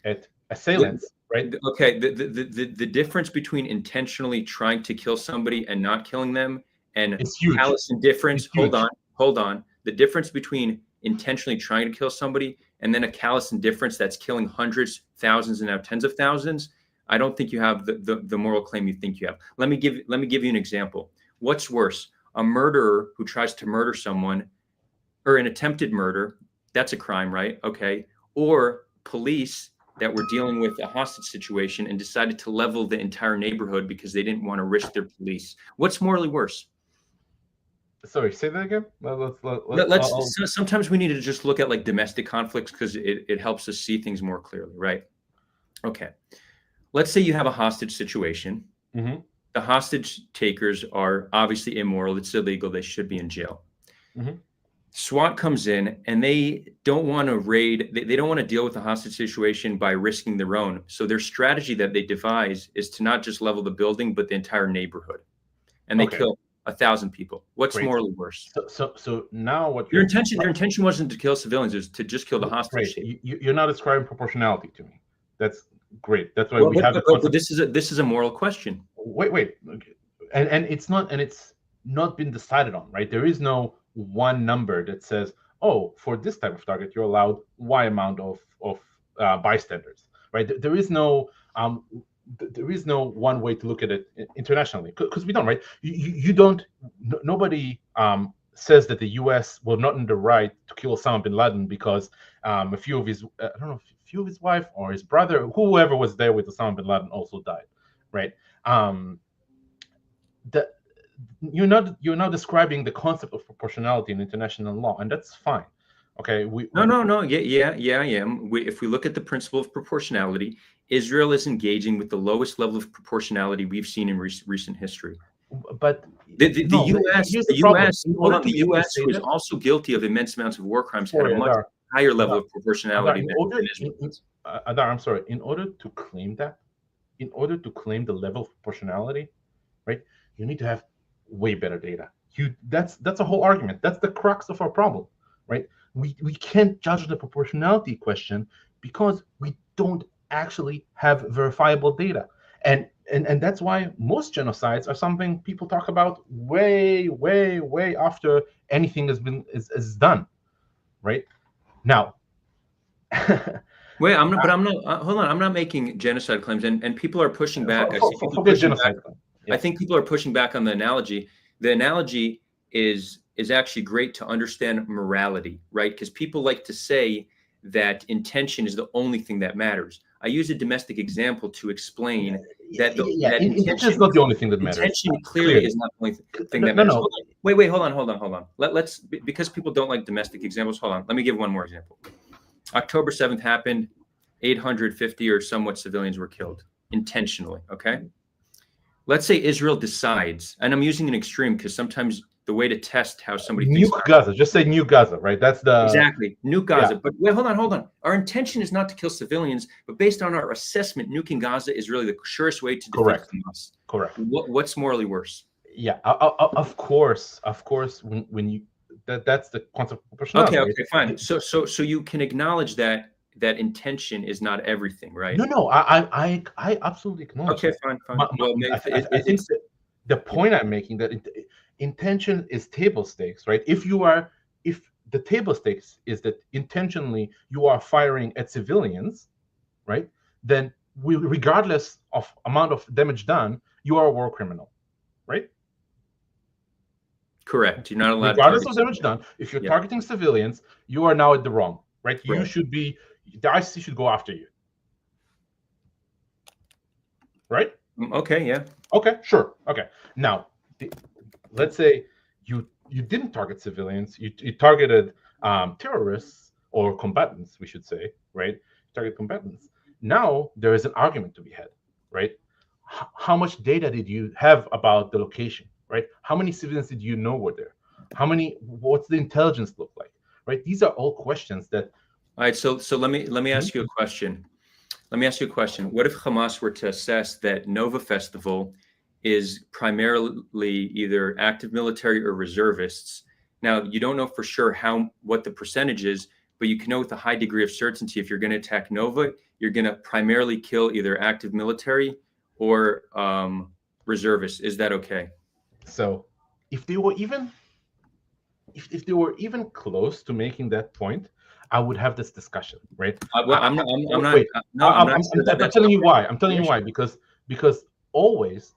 at assailants, right? Okay. The difference between intentionally trying to kill somebody and not killing them and callous indifference. Hold on. The difference between intentionally trying to kill somebody and then a callous indifference that's killing hundreds, thousands, and now tens of thousands. I don't think you have the moral claim you think you have. Let me give you an example. What's worse? A murderer who tries to murder someone, or an attempted murder, that's a crime, right? Okay. Or police that were dealing with a hostage situation and decided to level the entire neighborhood because they didn't want to risk their police. What's morally worse? Sorry, say that again. Sometimes we need to just look at like domestic conflicts because it helps us see things more clearly, right? Okay. Let's say you have a hostage situation. Mm-hmm. The hostage takers are obviously immoral. It's illegal. They should be in jail. Mm-hmm. SWAT comes in and they don't want to raid. They don't want to deal with the hostage situation by risking their own. So their strategy that they devise is to not just level the building, but the entire neighborhood. And they kill 1,000 people. What's morally worse? So now what their intention wasn't to kill civilians, it was to just kill the hostage. You're not describing proportionality to me. That's great. That's why we have the concept. But this is a moral question. Wait. Okay. And it's not been decided on, right? There is no one number that says, oh, for this type of target, you're allowed Y amount of bystanders, right? There is no one way to look at it internationally, because we don't, right? You don't. Nobody says that the U.S. will not in the right to kill Osama bin Laden because a few of his wife or his brother, whoever was there with Osama bin Laden, also died, right? You're not describing the concept of proportionality in international law, and that's fine. Okay. No. Yeah, I am. If we look at the principle of proportionality, Israel is engaging with the lowest level of proportionality we've seen in recent history. But the U.S. was also guilty of immense amounts of war crimes, had a much higher level of proportionality than Israel. Adar, I'm sorry. In order to claim the level of proportionality, right, you need to have way better data. That's a whole argument. That's the crux of our problem, right? We can't judge the proportionality question because we don't actually have verifiable data, and that's why most genocides are something people talk about way after anything is done, right? Now. Wait, I'm not. Hold on. I'm not making genocide claims, and people are pushing back. I think people are pushing back on the analogy. The analogy is actually great to understand morality, right? Because people like to say that intention is the only thing that matters. I use a domestic example to explain that intention is not the only thing that matters. Intention clearly is not the only thing that matters. No. Wait, hold on. Let's because people don't like domestic examples. Hold on. Let me give one more example. October 7th happened. 850 or somewhat civilians were killed intentionally. Okay. Let's say Israel decides, and I'm using an extreme because sometimes the way to test how somebody thinks. Nuke Gaza. Just say nuke Gaza, right? That's the exactly nuke Gaza. Yeah. But wait, hold on. Our intention is not to kill civilians, but based on our assessment, nuking Gaza is really the surest way to defeat Hamas. Correct. What's morally worse? Yeah, of course. When you that's the concept of proportionality. Okay, fine. So you can acknowledge that intention is not everything, right? No, I absolutely acknowledge. Okay, fine. I think the point I'm making that intention is table stakes, right? If the table stakes is that intentionally you are firing at civilians, right? Then regardless of amount of damage done, you are a war criminal, right? Correct. You're not allowed. Regardless of damage done, if you're targeting civilians, you are now at the wrong, right? You should be. The ICC should go after you, right? Okay, yeah. Okay, sure. Okay. Now, let's say you didn't target civilians. You targeted terrorists or combatants, we should say, right? Target combatants. Now there is an argument to be had, right? How much data did you have about the location, right? How many civilians did you know were there? What's the intelligence look like, right? These are all questions that. All right, so let me ask you a question. What if Hamas were to assess that Nova Festival is primarily either active military or reservists? Now, you don't know for sure what the percentage is, but you can know with a high degree of certainty if you're going to attack Nova, you're going to primarily kill either active military or reservists. Is that okay? So, if they were even close to making that point, I would have this discussion, right? I'm telling you why. I'm telling you why because always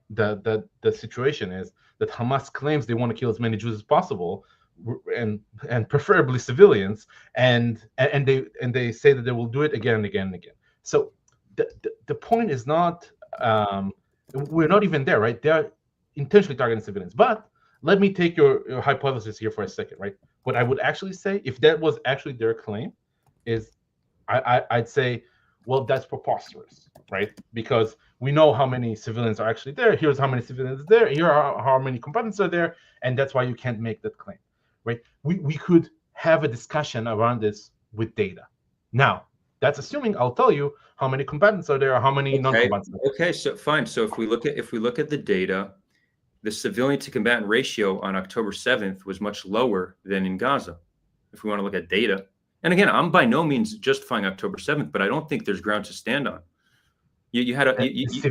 the situation is that Hamas claims they want to kill as many Jews as possible, and preferably civilians, and they say that they will do it again and again and again. So the point is not, we're not even there, right? They're intentionally targeting civilians. But let me take your hypothesis here for a second, right? What I would actually say, if that was actually their claim, is I'd say, well, that's preposterous, right? Because we know how many civilians are actually there. Here's how many civilians are there. Here are how many combatants are there, and that's why you can't make that claim, right? We could have a discussion around this with data. Now, that's assuming I'll tell you how many combatants are there, or how many non-combatants are there. Okay, so fine. So if we look at the data, the civilian to combatant ratio on October 7th was much lower than in Gaza. If we want to look at data. And again, I'm by no means justifying October 7th, but I don't think there's ground to stand on. You had a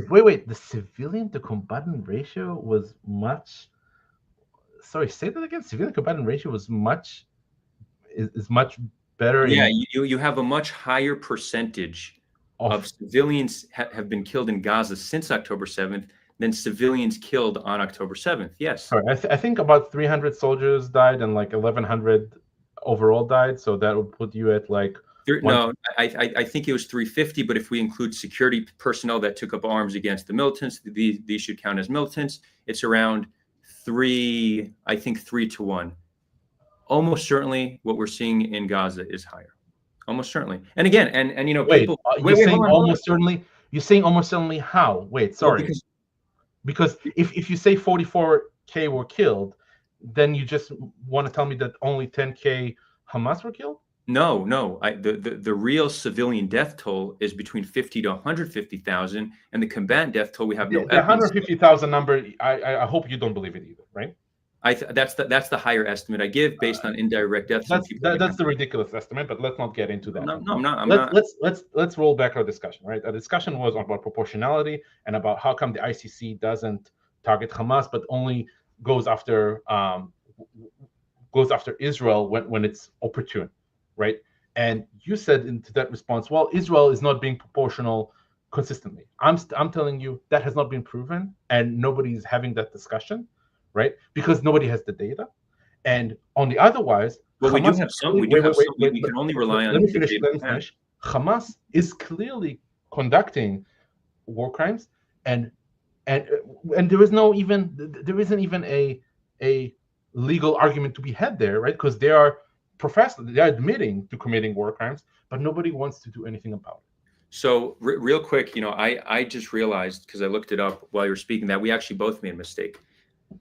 wait. The civilian to combatant ratio was much. Sorry, say that again. Civilian to combatant ratio was much better. Yeah, you have a much higher percentage of civilians have been killed in Gaza since October 7th than civilians killed on October 7th. Yes. Sorry, I think about 300 soldiers died and like 1,100 overall died. So that would put you at like. No, I think it was 350. But if we include security personnel that took up arms against the militants, these should count as militants. It's around 3 to 1. Almost certainly, what we're seeing in Gaza is higher. Almost certainly. And again, and you know, people. You're saying almost certainly. You're saying almost certainly how? Wait, sorry. Well, because if you say 44K were killed, then you just want to tell me that only 10K Hamas were killed? No. The real civilian death toll is between 50 to 150,000, and the combatant death toll we have no evidence. The 150,000 number, I hope you don't believe it either, right? That's the higher estimate I give based on indirect deaths. That's the ridiculous estimate, but let's not get into that. No, I'm not. Let's roll back our discussion, right? Our discussion was about proportionality and about how come the ICC doesn't target Hamas, but only goes after Israel when it's opportune, right? And you said into that response, well, Israel is not being proportional consistently. I'm telling you that has not been proven, and nobody's having that discussion. Right, because nobody has the data, and on the otherwise, well, Hamas, we do have some. We do have some. We can only rely on. Let me finish. Hamas is clearly conducting war crimes, and there isn't even a legal argument to be had there, right? Because they are admitting to committing war crimes, but nobody wants to do anything about it. So real quick, you know, I just realized because I looked it up while you were speaking that we actually both made a mistake.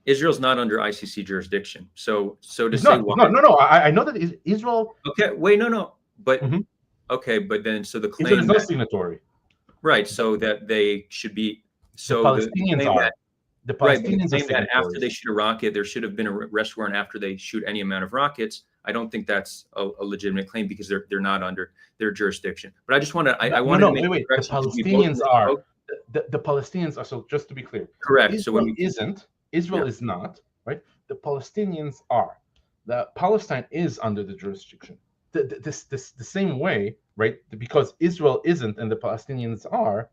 Israel's not under ICC jurisdiction. So to say why? No. I know that Israel. Okay, wait, no. But okay, but then so the claim Israel is not signatory. Right, so that they should be. So the Palestinians are. The Palestinians are that after they shoot a rocket, there should have been a arrest warrant after they shoot any amount of rockets. I don't think that's a legitimate claim because they're not under their jurisdiction. But I just want to. I want to make the Palestinians are. The Palestinians are. So just to be clear, correct. Israel Israel is not, right? The Palestinians are. The Palestine is under the jurisdiction. The same way, right? Because Israel isn't and the Palestinians are,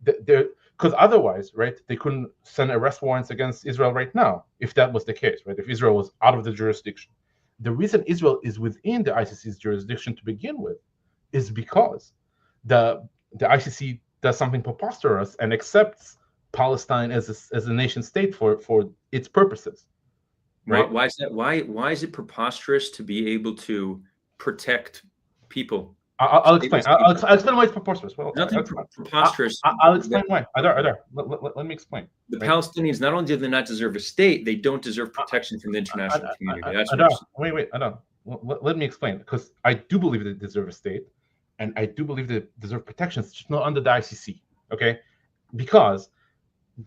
because otherwise, right? They couldn't send arrest warrants against Israel right now if that was the case, right? If Israel was out of the jurisdiction. The reason Israel is within the ICC's jurisdiction to begin with is because the ICC does something preposterous and accepts Palestine as a nation state for its purposes, right? Why is that? Why is it preposterous to be able to protect people? I'll explain. I'll explain why it's preposterous. Well, nothing preposterous. I'll explain why. Adar, let me explain. The Palestinians not only do they not deserve a state, they don't deserve protection from the international community. That's Adar, wait, Adar. Let me explain, because I do believe they deserve a state, and I do believe they deserve protections, just not under the ICC. Okay, because.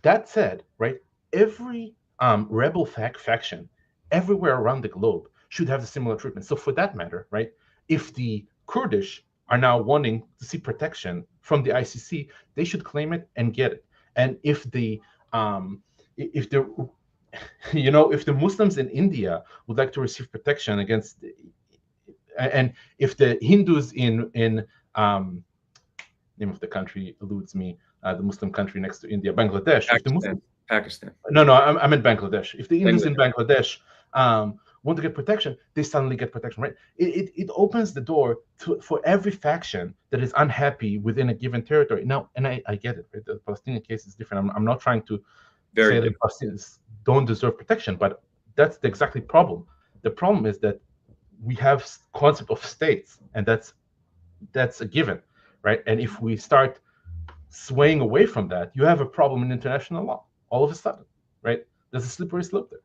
That said, right, every rebel faction everywhere around the globe should have the similar treatment. So for that matter, right, if the Kurdish are now wanting to see protection from the ICC, they should claim it and get it. And if the Muslims in India would like to receive protection against, and if the Hindus in name of the country eludes me. The Muslim country next to India, Bangladesh. Pakistan. No, I meant Bangladesh. If the Indians in Bangladesh want to get protection, they suddenly get protection, right? It opens the door for every faction that is unhappy within a given territory. Now, and I get it, right? The Palestinian case is different. I'm not trying to say that Palestinians don't deserve protection, but that's the exactly problem. The problem is that we have concept of states, and that's a given, right? And if we start swaying away from that, you have a problem in international law all of a sudden, right? There's a slippery slope there.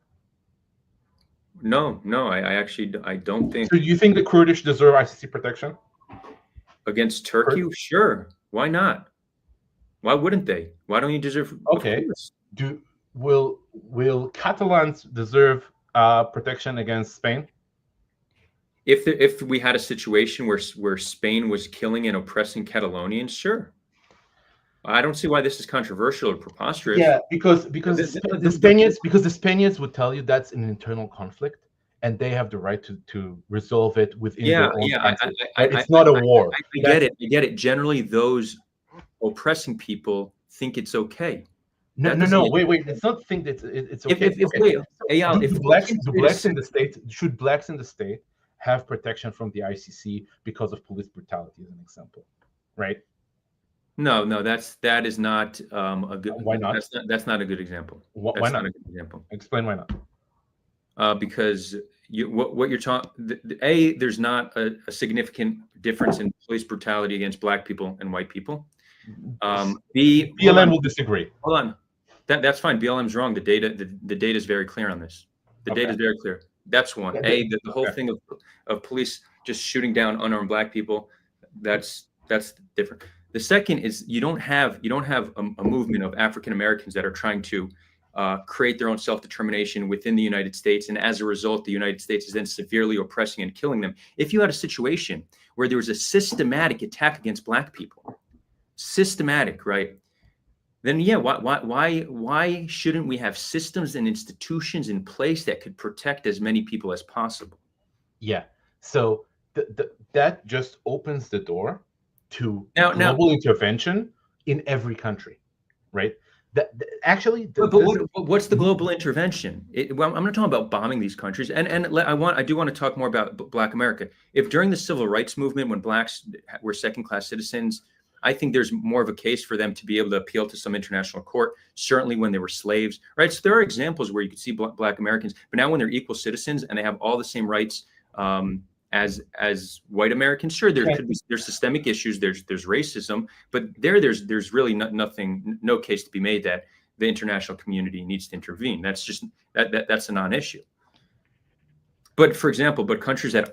No, I don't think. So you think the Kurdish deserve ICC protection? Against Turkey? Sure. Why not? Why wouldn't they? Why don't you deserve? Okay. Will Catalans deserve protection against Spain? If we had a situation where Spain was killing and oppressing Catalonians, sure. I don't see why this is controversial or preposterous. Yeah, because the Spaniards would tell you that's an internal conflict, and they have the right to resolve it within their own country. It's not a war. I get it. Generally, those oppressing people think it's okay. No. Wait. It's not think that it's okay. Should blacks in the state have protection from the ICC because of police brutality, as an example, right? No, that is not a good. Why not? That's not a good example. Why not? A good example. Explain why not. Because what you're talking. There's not a significant difference in police brutality against black people and white people. BLM will disagree. Hold on, that's fine. BLM's wrong. The data is very clear on this. The data is very clear. That's one. The whole thing of police just shooting down unarmed black people. That's different. The second is you don't have a movement of African Americans that are trying to create their own self-determination within the United States, and as a result, the United States is then severely oppressing and killing them. If you had a situation where there was a systematic attack against black people, systematic, right? Then why shouldn't we have systems and institutions in place that could protect as many people as possible? Yeah. So that just opens the door to global intervention in every country, right? But what's the global intervention? I'm not talking about bombing these countries, and I do want to talk more about Black America. If during the civil rights movement, when blacks were second-class citizens, I think there's more of a case for them to be able to appeal to some international court. Certainly when they were slaves, right? So there are examples where you could see Black Americans, but now when they're equal citizens and they have all the same rights as white Americans, sure, there's systemic issues, there's racism, but there's really no case to be made that the international community needs to intervene. That's just that's a non-issue. But for example, countries that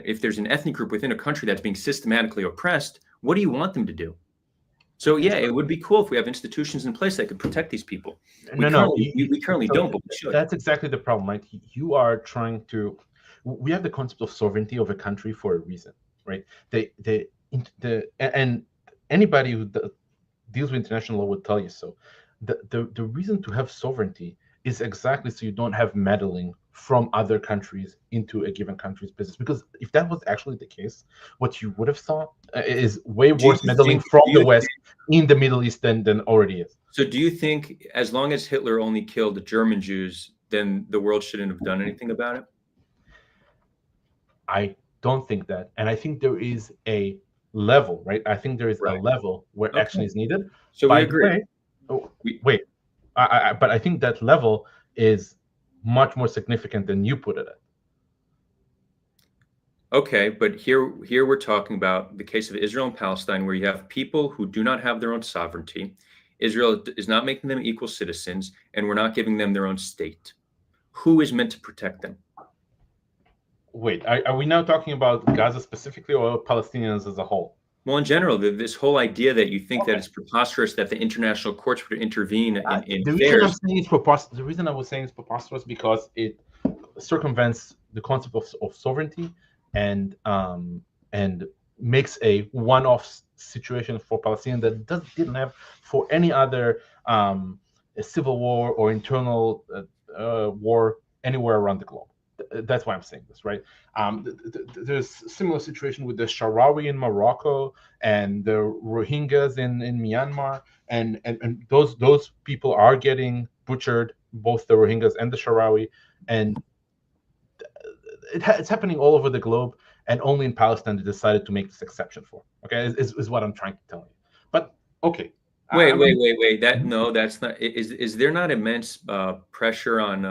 if there's an ethnic group within a country that's being systematically oppressed, what do you want them to do? So yeah, it would be cool if we have institutions in place that could protect these people. We currently don't, but we should. That's exactly the problem, right? You are trying to. We have the concept of sovereignty of a country for a reason, right? And anybody who deals with international law will tell you so. The reason to have sovereignty is exactly so you don't have meddling from other countries into a given country's business. Because if that was actually the case, what you would have thought is way worse meddling from the West in the Middle East than already is. So do you think as long as Hitler only killed the German Jews, then the world shouldn't have done anything about it? I don't think that. And I think there is a level, right? I think there is a level where action is needed. So we agree. But I think that level is much more significant than you put it at. Okay, but here we're talking about the case of Israel and Palestine, where you have people who do not have their own sovereignty. Israel is not making them equal citizens, and we're not giving them their own state. Who is meant to protect them? Wait, are we now talking about Gaza specifically or Palestinians as a whole? Well, in general, this whole idea that you think that it's preposterous that the international courts would intervene in the reason I was saying it's preposterous because it circumvents the concept of sovereignty and makes a one-off situation for Palestinians that didn't have for any other a civil war or internal war anywhere around the globe. That's why I'm saying this, right? There's a similar situation with the Sharawi in Morocco and the Rohingyas in Myanmar, and those people are getting butchered, both the Rohingyas and the Sharawi, and it's happening all over the globe, and only in Palestine they decided to make this exception for. Okay, is what I'm trying to tell you. But okay, Wait. That's not. Is there not immense pressure on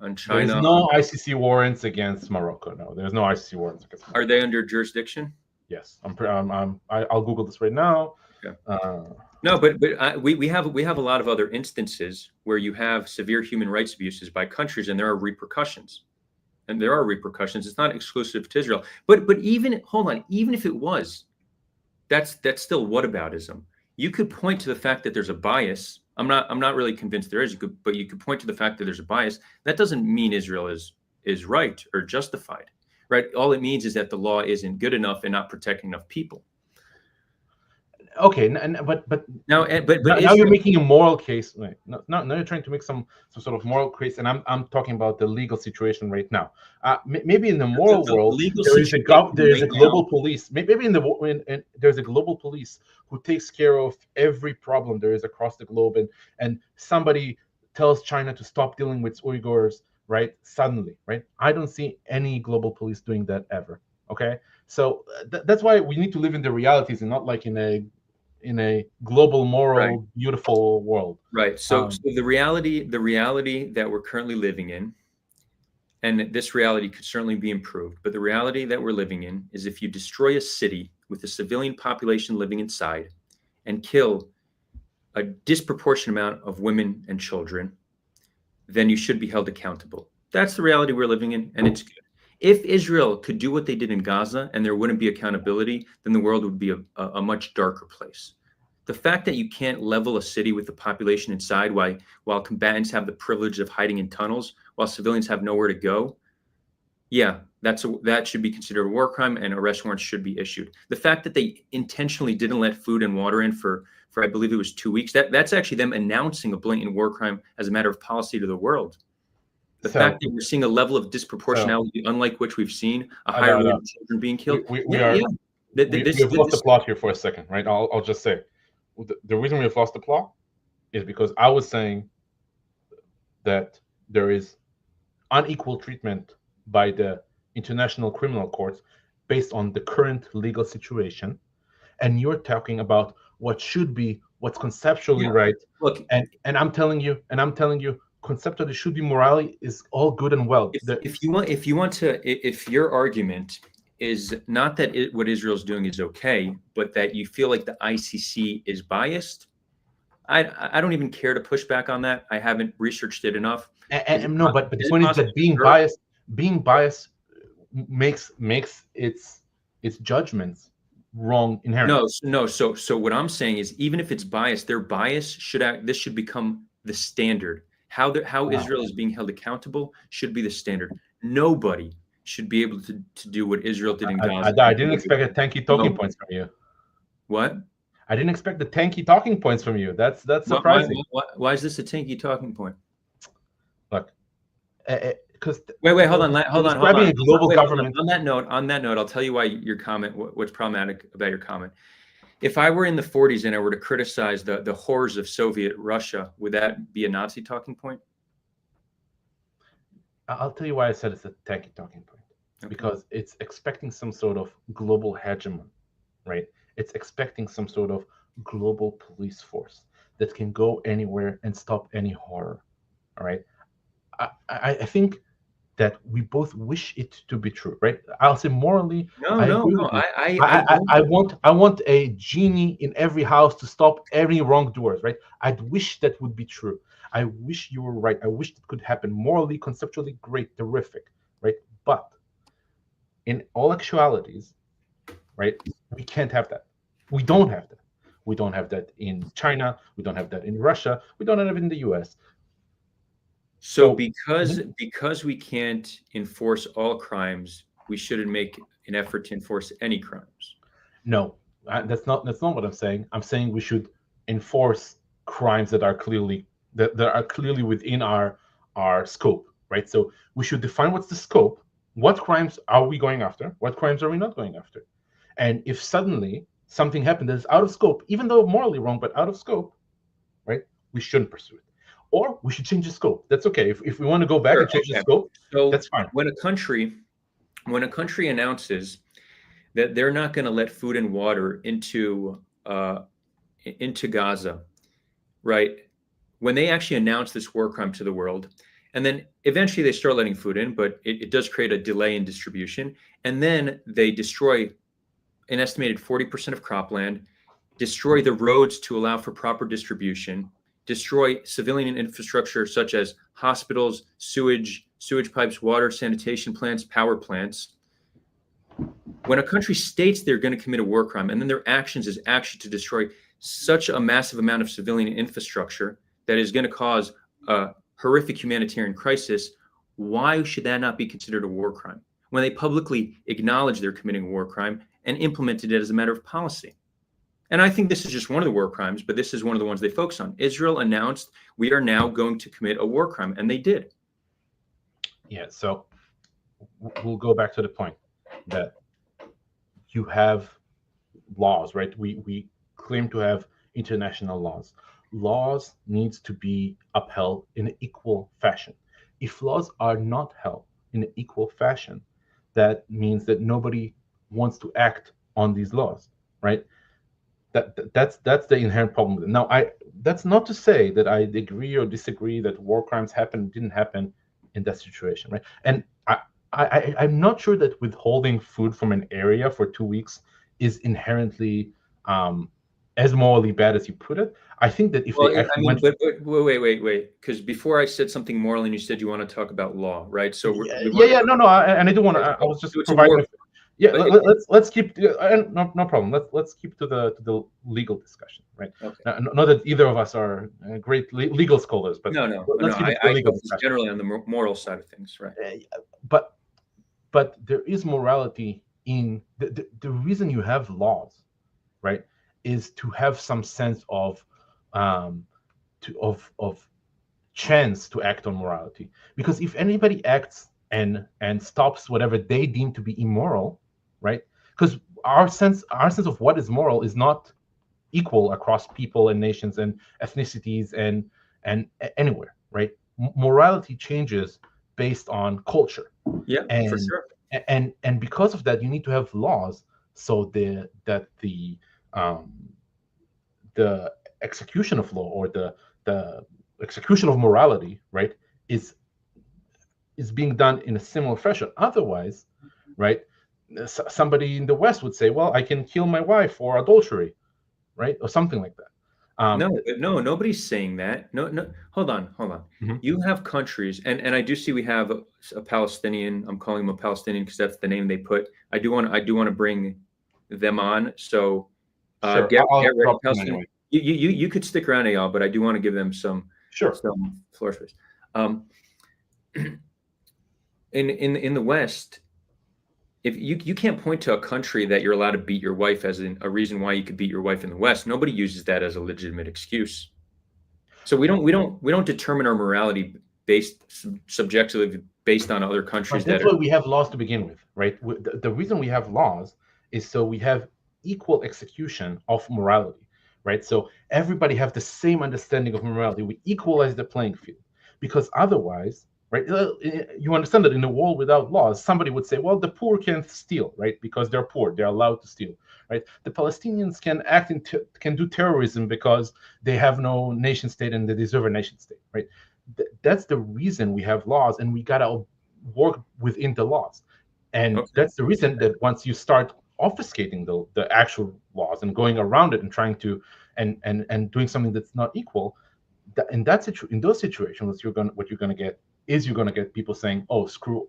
there's China? no ICC warrants against Morocco. No, there's no ICC warrants against Morocco. Are they under jurisdiction? Yes, I'll Google this right now. Okay. No, but we have a lot of other instances where you have severe human rights abuses by countries, and there are repercussions. And there are repercussions. It's not exclusive to Israel. But even hold on, even if it was, that's still whataboutism. You could point to the fact that there's a bias. I'm not really convinced there is. But you could point to the fact that there's a bias. That doesn't mean Israel is right or justified, right? All it means is that the law isn't good enough and not protecting enough people. Okay, but now you're making a moral case. Right? Now you're trying to make some sort of moral case, and I'm talking about the legal situation right now. Maybe in the moral world there is a global police. Maybe there's a global police who takes care of every problem there is across the globe, and somebody tells China to stop dealing with Uyghurs, right? Suddenly, right? I don't see any global police doing that ever. Okay, so that's why we need to live in the realities and not like in a global, moral, beautiful world. Right. So the reality that we're currently living in, and this reality could certainly be improved, but the reality that we're living in is if you destroy a city with a civilian population living inside and kill a disproportionate amount of women and children, then you should be held accountable. That's the reality we're living in, and it's good. If Israel could do what they did in Gaza and there wouldn't be accountability, then the world would be a much darker place. The fact that you can't level a city with the population inside while combatants have the privilege of hiding in tunnels while civilians have nowhere to go, yeah, that should be considered a war crime and arrest warrants should be issued. The fact that they intentionally didn't let food and water in for I believe it was 2 weeks, that's actually them announcing a blatant war crime as a matter of policy to the world. The fact that we're seeing a level of disproportionality, unlike which we've seen, a higher rate of children being killed. We've lost the plot here for a second, right? I'll just say, the reason we have lost the plot is because I was saying that there is unequal treatment by the international criminal courts based on the current legal situation, and you're talking about what should be, what's conceptually right. Look, and I'm telling you. Conceptually should be morality is all good and well. If your argument is not that what Israel's doing is okay, but that you feel like the ICC is biased, I don't even care to push back on that. I haven't researched it enough. No, but the point is that being biased makes its judgments wrong inherently. No. So what I'm saying is, even if it's biased, their bias this should become the standard. How Israel is being held accountable should be the standard. Nobody should be able to do what Israel did in Gaza. I didn't expect a tanky talking points from you. What? I didn't expect the tanky talking points from you. That's surprising. Why is this a tanky talking point? Look, because wait, hold on. Describing a global government. On that note, I'll tell you why your comment. What's problematic about your comment? If I were in the 40s and I were to criticize the horrors of Soviet Russia, would that be a Nazi talking point? I'll tell you why I said it's a tanky talking point. Okay. Because it's expecting some sort of global hegemon, right? It's expecting some sort of global police force that can go anywhere and stop any horror, all right? I think that we both wish it to be true, right? I'll say morally. No. I want a genie in every house to stop every wrongdoers, right? I'd wish that would be true. I wish you were right. I wish it could happen. Morally, conceptually, great, terrific, right? But in all actualities, right, we can't have that. We don't have that. We don't have that in China. We don't have that in Russia. We don't have it in the US. So because we can't enforce all crimes, we shouldn't make an effort to enforce any crimes. No, that's not what I'm saying. I'm saying we should enforce crimes that are clearly within our scope, right? So we should define what's the scope. What crimes are we going after? What crimes are we not going after? And if suddenly something happened that is out of scope, even though morally wrong, but out of scope, right? We shouldn't pursue it. Or we should change the scope. That's okay. If we want to go back and change the scope, so that's fine. When a country when a country announces that they're not going to let food and water into Gaza, right? When they actually announce this war crime to the world, and then eventually they start letting food in, but it does create a delay in distribution, and then they destroy an estimated 40% of cropland, destroy the roads to allow for proper distribution, destroy civilian infrastructure such as hospitals, sewage pipes, water, sanitation plants, power plants. When a country states they're going to commit a war crime and then their actions is actually to destroy such a massive amount of civilian infrastructure that is going to cause a horrific humanitarian crisis, why should that not be considered a war crime? When they publicly acknowledge they're committing a war crime and implemented it as a matter of policy. And I think this is just one of the war crimes, but this is one of the ones they focus on. Israel announced we are now going to commit a war crime, and they did. Yeah, so we'll go back to the point that you have laws, right? We claim to have international laws. Laws needs to be upheld in an equal fashion. If laws are not held in an equal fashion, that means that nobody wants to act on these laws, right? That's the inherent problem with it. Now, that's not to say that I agree or disagree that war crimes didn't happen in that situation, right? And I'm not sure that withholding food from an area for 2 weeks is inherently as morally bad as you put it. I think that if they actually went, but wait, because before I said something moral, and you said you want to talk about law, right? So no, and I do want to. I was just providing. Yeah, let's keep no problem. Let's keep to the legal discussion, right? Okay. Not that either of us are great legal scholars, but let's keep it to the legal discussion. Generally on the moral side of things, right? But there is morality in the reason you have laws, right, is to have some sense of chance to act on morality. Because if anybody acts and stops whatever they deem to be immoral, right? Because our sense of what is moral is not equal across people and nations and ethnicities and anywhere, right? Morality changes based on culture. Yeah, for sure. And because of that, you need to have laws so that the execution of law or the execution of morality, right, is being done in a similar fashion. Otherwise, right, somebody in the West would say, well, I can kill my wife for adultery, right, or something like that. No, nobody's saying that. No, hold on. Mm-hmm. You have countries, and I do see we have a Palestinian. I'm calling him a Palestinian because that's the name they put. I do want to bring them on. So sure. get ready, Palestinian. Anyway. You could stick around, Eyal, but I do want to give them some floor space. In the West, if you can't point to a country that you're allowed to beat your wife as a reason why you could beat your wife in the West, nobody uses that as a legitimate excuse. So we don't determine our morality subjectively based on other countries. That's why we have laws to begin with, right? The reason we have laws is so we have equal execution of morality, right? So everybody have the same understanding of morality. We equalize the playing field, because otherwise, right? You understand that in a world without laws, somebody would say, well, the poor can't steal, right? Because they're poor, they're allowed to steal, right? The Palestinians can do terrorism because they have no nation state and they deserve a nation state, right? That's the reason we have laws, and we gotta work within the laws. And that's the reason that once you start obfuscating the actual laws and going around it and trying to and doing something that's not equal, in those situations, what you're gonna get people saying, oh, screw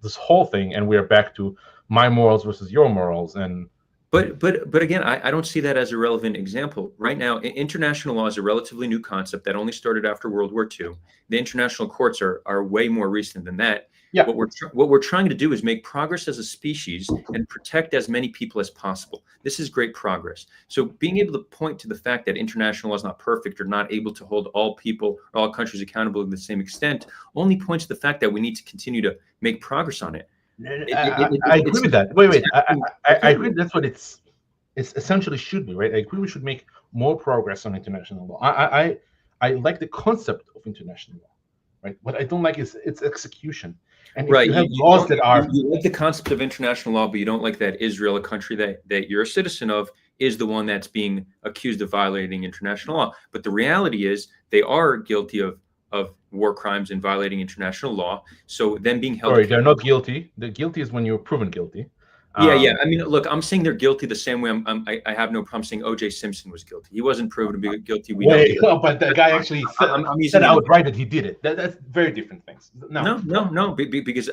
this whole thing, and we're back to my morals versus your morals. And but again, I don't see that as a relevant example right now. International law is a relatively new concept that only started after World War II. The international courts are way more recent than that. Yeah. What we're trying to do is make progress as a species and protect as many people as possible. This is great progress. So being able to point to the fact that international law is not perfect or not able to hold all people or all countries accountable to the same extent only points to the fact that we need to continue to make progress on it. I agree with that. Wait. I agree. That's what it's essentially should be, right? I agree we should make more progress on international law. I like the concept of international law, right? What I don't like is its execution. And if Right. you have laws that are you like the concept of international law, but you don't like that Israel, a country that you're a citizen of, is the one that's being accused of violating international law. But the reality is they are guilty of war crimes and violating international law. So them being held sorry, they're not guilty. The guilty is when you're proven guilty. Yeah. I mean, look, I'm saying they're guilty the same way I have no problem saying O.J. Simpson was guilty. He wasn't proven to be guilty. We know. But the guy actually said outright that he did it. That's very different things. No. Because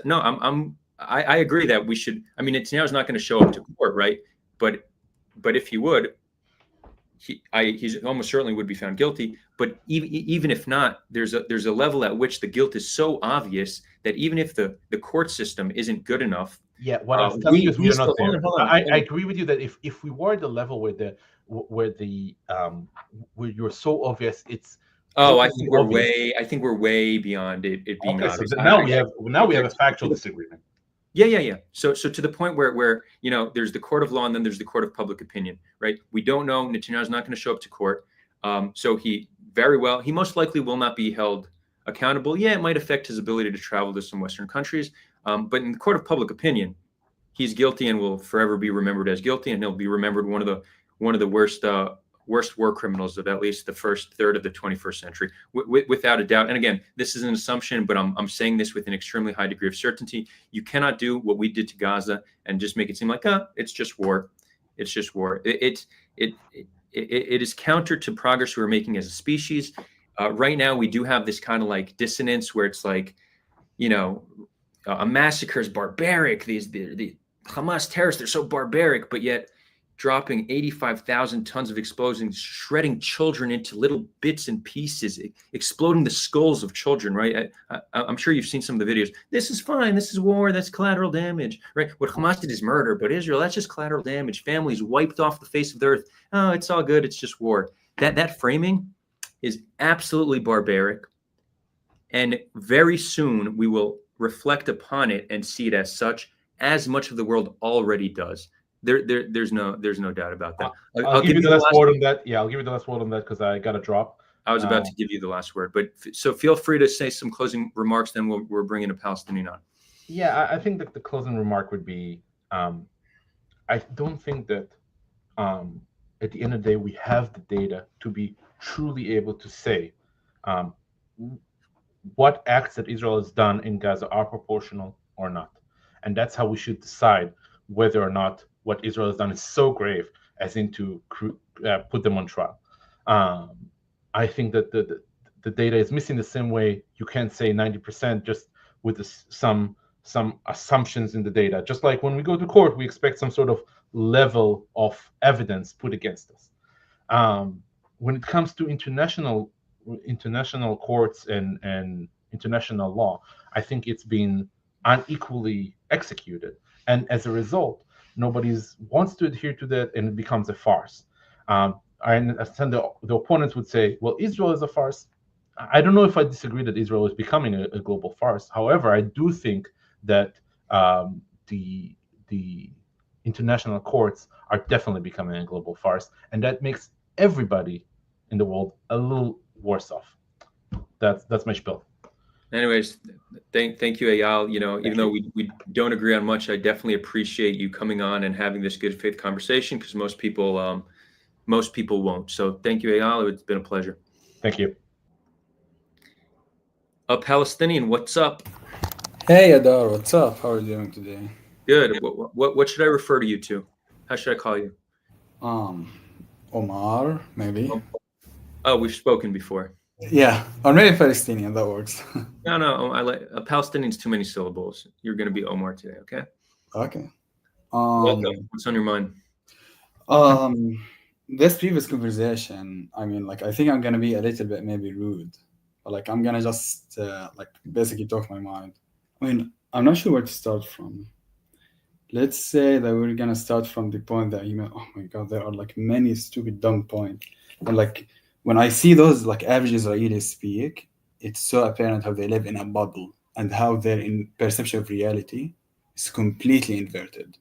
I agree that we should. I mean, Netanyahu's not going to show up to court, right? But if he would, he's almost certainly would be found guilty. But even if not, there's a level at which the guilt is so obvious that even if the court system isn't good enough. Yeah, what I'm telling you is we are not there. I agree with you that if we were at the level where you're so obvious, it's I think we're way beyond it being obvious. So now we have a factual disagreement. Yeah. So to the point where there's the court of law and then there's the court of public opinion, right? We don't know. Netanyahu's not going to show up to court, so he most likely will not be held accountable. Yeah, it might affect his ability to travel to some Western countries. But in the court of public opinion, he's guilty and will forever be remembered as guilty, and he'll be remembered one of the worst war criminals of at least the first third of the 21st century, without a doubt. And again, this is an assumption, but I'm saying this with an extremely high degree of certainty. You cannot do what we did to Gaza and just make it seem like, it's just war. It's just war. It is counter to progress we're making as a species. Right now, we do have this kind of like dissonance where it's like, a massacre is barbaric. The Hamas terrorists, they're so barbaric, but yet dropping 85,000 tons of explosives, shredding children into little bits and pieces, exploding the skulls of children, right? I'm sure you've seen some of the videos. This is fine. This is war. That's collateral damage, right? What Hamas did is murder, but Israel, that's just collateral damage. Families wiped off the face of the earth. Oh, it's all good. It's just war. That framing is absolutely barbaric. And very soon we will reflect upon it and see it as such, as much of the world already does. There's no doubt about that. I'll give you the last word on that. Yeah, I'll give you the last word on that because I got to drop. I was about to give you the last word, but so feel free to say some closing remarks. Then we're bringing a Palestinian on. Yeah, I think that the closing remark would be, I don't think that at the end of the day we have the data to be truly able to say what acts that Israel has done in Gaza are proportional or not. And that's how we should decide whether or not what Israel has done is so grave as in to put them on trial. I think that the data is missing the same way you can't say 90% just with some assumptions in the data. Just like when we go to court, we expect some sort of level of evidence put against us. When it comes to international courts and international law, I think it's been unequally executed, and as a result, nobody wants to adhere to that, and it becomes a farce. I understand the opponents would say, "Well, Israel is a farce." I don't know if I disagree that Israel is becoming a global farce. However, I do think that the international courts are definitely becoming a global farce, and that makes everybody in the world a little worse off. That's my spiel. Anyways, thank you, Eyal. Even though we don't agree on much, I definitely appreciate you coming on and having this good faith conversation, because most people won't. So thank you, Eyal. It's been a pleasure. Thank you. A Palestinian, what's up? Hey, Adar, what's up? How are you doing today? Good. What should I refer to you to? How should I call you? Omar, maybe. Oh, we've spoken before. Yeah, or maybe Palestinian, that works. No, I like a Palestinian's too many syllables. You're going to be Omar today, okay? Okay. Welcome. What's on your mind? This previous conversation, I think I'm going to be a little bit maybe rude, but I'm going to just basically talk my mind. I'm not sure where to start from. Let's say that we're going to start from the point that oh my God, there are many stupid dumb points. And when I see those average Israelis speak, it's so apparent how they live in a bubble and how their perception of reality is completely inverted.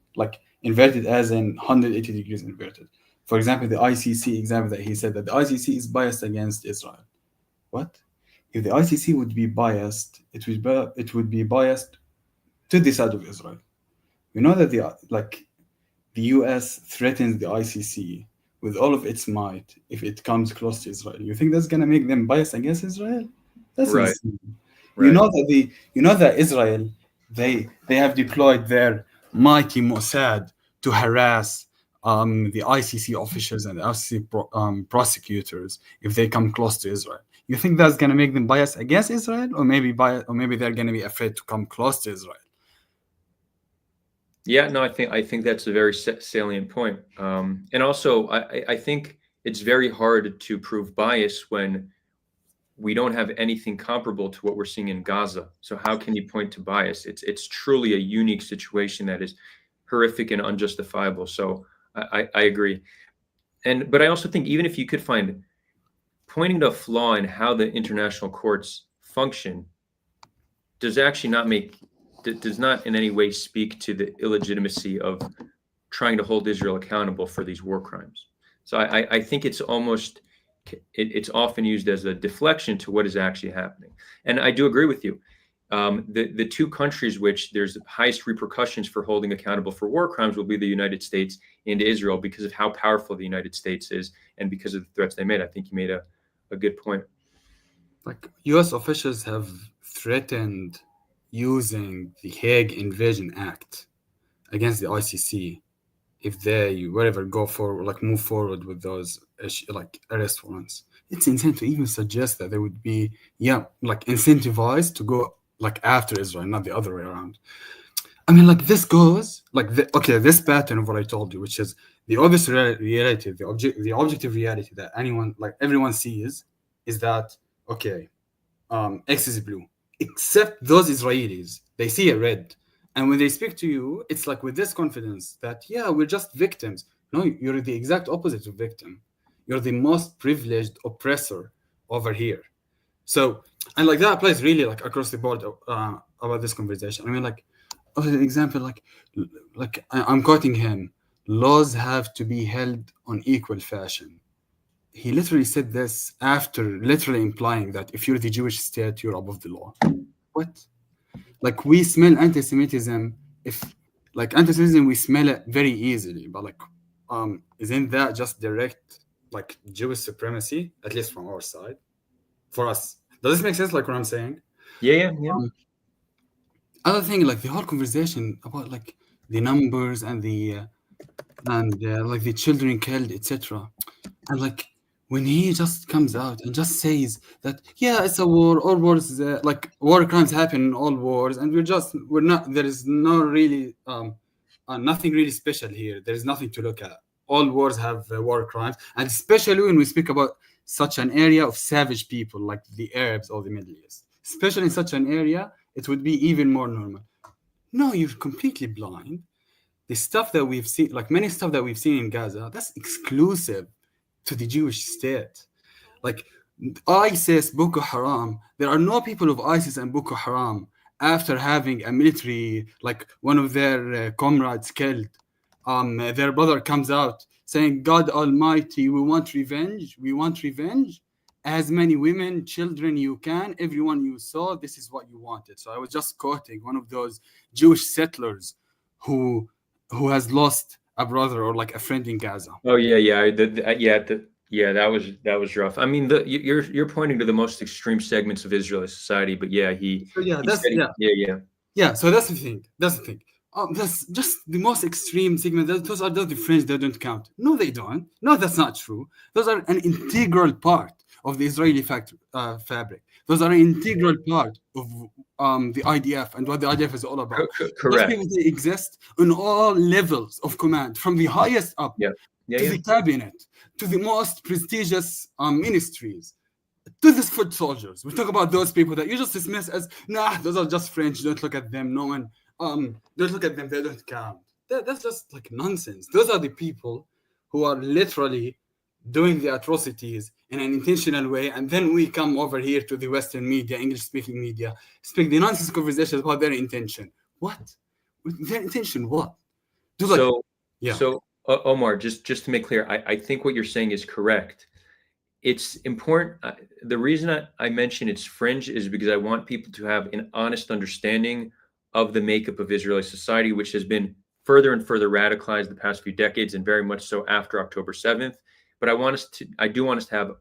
Inverted as in 180 degrees inverted. For example, the ICC example that he said that the ICC is biased against Israel. What? if the ICC would be biased, it would be biased to the side of Israel. We know that the US threatens the ICC with all of its might if it comes close to Israel. You think that's gonna make them biased against Israel? That's Right. insane. Right. You know that Israel, they have deployed their mighty Mossad to harass the ICC officials and the ICC prosecutors if they come close to Israel. You think that's gonna make them biased against Israel, or maybe they're gonna be afraid to come close to Israel? Yeah, no, I think that's a very salient point. And also, I think it's very hard to prove bias when we don't have anything comparable to what we're seeing in Gaza. So how can you point to bias? It's truly a unique situation that is horrific and unjustifiable. So I agree. But I also think even if you could find pointing to a flaw in how the international courts function does not in any way speak to the illegitimacy of trying to hold Israel accountable for these war crimes. So I think it's often used as a deflection to what is actually happening. And I do agree with you. The two countries which there's the highest repercussions for holding accountable for war crimes will be the United States and Israel because of how powerful the United States is and because of the threats they made. I think you made a good point. Like US officials have threatened using the Hague Invasion Act against the ICC if they move forward with those arrest warrants. It's insane to even suggest that they would be incentivized to go after Israel, not the other way around. I mean, this goes this pattern of what I told you, which is the obvious reality, the objective reality that everyone sees is that X is blue, except those Israelis, they see it red. And when they speak to you, it's with this confidence that, yeah, we're just victims. No, you're the exact opposite of victim. You're the most privileged oppressor over here. So, and that applies really across the board about this conversation. I mean, an example, I'm quoting him, laws have to be held on equal fashion. He literally said this after literally implying that if you're the Jewish state, you're above the law. What? We smell anti-Semitism. Anti-Semitism, we smell it very easily. But isn't that just direct Jewish supremacy? At least from our side, for us. Does this make sense? What I'm saying? Yeah. Other thing, the whole conversation about the numbers and the children killed, etc. And when he just comes out and just says that, yeah, it's a war, all wars, war crimes happen in all wars, and we're not, there is no really, nothing really special here. There is nothing to look at. All wars have war crimes, and especially when we speak about such an area of savage people like the Arabs or the Middle East, especially in such an area, it would be even more normal. No, you're completely blind. The stuff that we've seen, many stuff that we've seen in Gaza, that's exclusive to the Jewish state. ISIS, Boko Haram, there are no people of ISIS and Boko Haram after having a military, one of their comrades killed. Their brother comes out saying, God Almighty, we want revenge. As many women, children you can, everyone you saw, this is what you wanted. So I was just quoting one of those Jewish settlers who has lost a brother or a friend in Gaza. Oh yeah. That was rough. I mean, you're pointing to the most extreme segments of Israeli society, but yeah, So that's the thing. That's just the most extreme segment. Those are the fringe. They don't count. No, they don't. No, that's not true. Those are an integral part of the Israeli fabric. Those are an integral part of the IDF and what the IDF is all about. Correct. Those people, they exist on all levels of command, from the highest up to the cabinet, to the most prestigious ministries, to the foot soldiers. We talk about those people that you just dismiss as, nah, those are just French. Don't look at them. No one, don't look at them. They don't count. That's just nonsense. Those are the people who are literally doing the atrocities in an intentional way, and then we come over here to the Western media, English-speaking media, speak the nonsense conversations about their intention. What? Their intention? What? So Omar, just to make clear, I think what you're saying is correct. it's important. The reason I mention it's fringe is because I want people to have an honest understanding of the makeup of Israeli society, which has been further and further radicalized the past few decades, and very much so after October 7th. But I do want us to have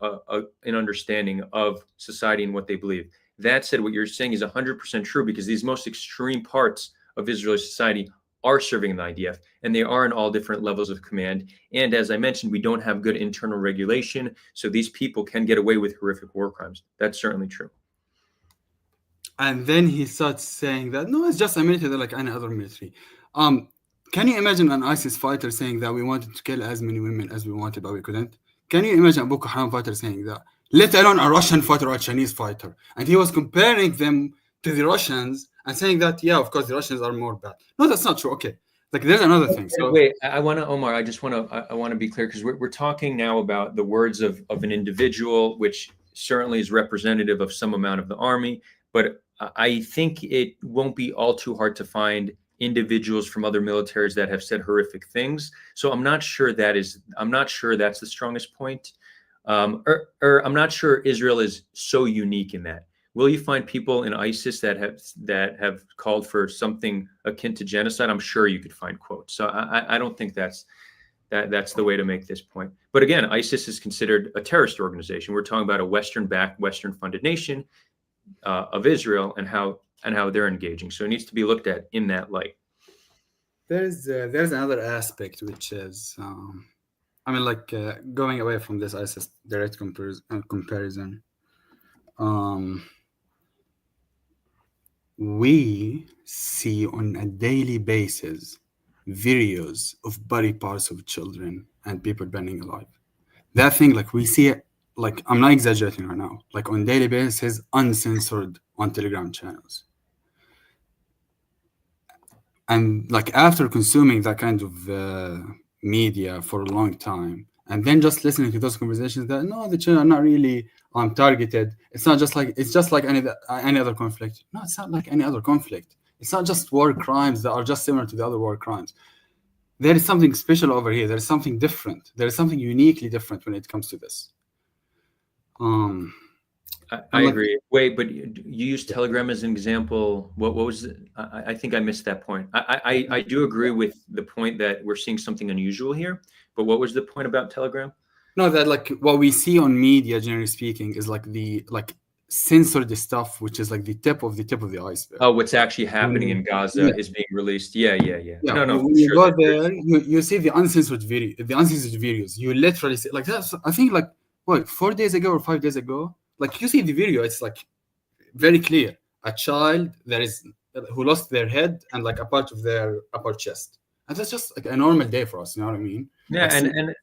an understanding of society and what they believe. That said, what you're saying is 100% true, because these most extreme parts of Israeli society are serving the IDF, and they are in all different levels of command. And as I mentioned, we don't have good internal regulation, so these people can get away with horrific war crimes. That's certainly true. And then he starts saying that, no, it's just a military like any other military. Can you imagine an ISIS fighter saying that we wanted to kill as many women as we wanted, but we couldn't? Can you imagine a Boko Haram fighter saying that? Let alone a Russian fighter or a Chinese fighter. And he was comparing them to the Russians and saying that, yeah, of course, the Russians are more bad. No, that's not true. Okay. Like, there's another thing. So wait, I want to, Omar, I just want to be clear, because we're talking now about the words of an individual, which certainly is representative of some amount of the army. But I think it won't be all too hard to find individuals from other militaries that have said horrific things. So I'm not sure that's the strongest point. Or I'm not sure Israel is so unique in that. Will you find people in ISIS that have called for something akin to genocide? I'm sure you could find quotes. So I don't think that's the way to make this point. But again, ISIS is considered a terrorist organization. We're talking about a Western-backed, Western-funded nation of Israel, and how they're engaging. So it needs to be looked at in that light. there's another aspect, which is, going away from this ISIS direct comparison. We see on a daily basis videos of body parts of children and people burning alive. That thing, like, we see it, like, I'm not exaggerating right now, like on daily basis, uncensored on Telegram channels. And like, after consuming that kind of media for a long time, and then just listening to those conversations that, no, the children are not really targeted. It's just like any other conflict. No, it's not like any other conflict. It's not just war crimes that are just similar to the other war crimes. There is something special over here. There is something different. There is something uniquely different when it comes to this. I agree. Wait, but you used Telegram as an example. What was it? I think I missed that point. I do agree with the point that we're seeing something unusual here. But what was the point about Telegram? No, that like what we see on media, generally speaking, is like the censored stuff, which is like the tip of the iceberg. Oh, what's actually happening in Gaza is being released. Yeah. No. When you go there, you see the uncensored videos. You literally see, like, that's, I think, like, what, 4 days ago or 5 days ago, like, you see the video, it's like very clear. A child who lost their head and like a part of their upper chest. And that's just like a normal day for us, you know what I mean? Yeah,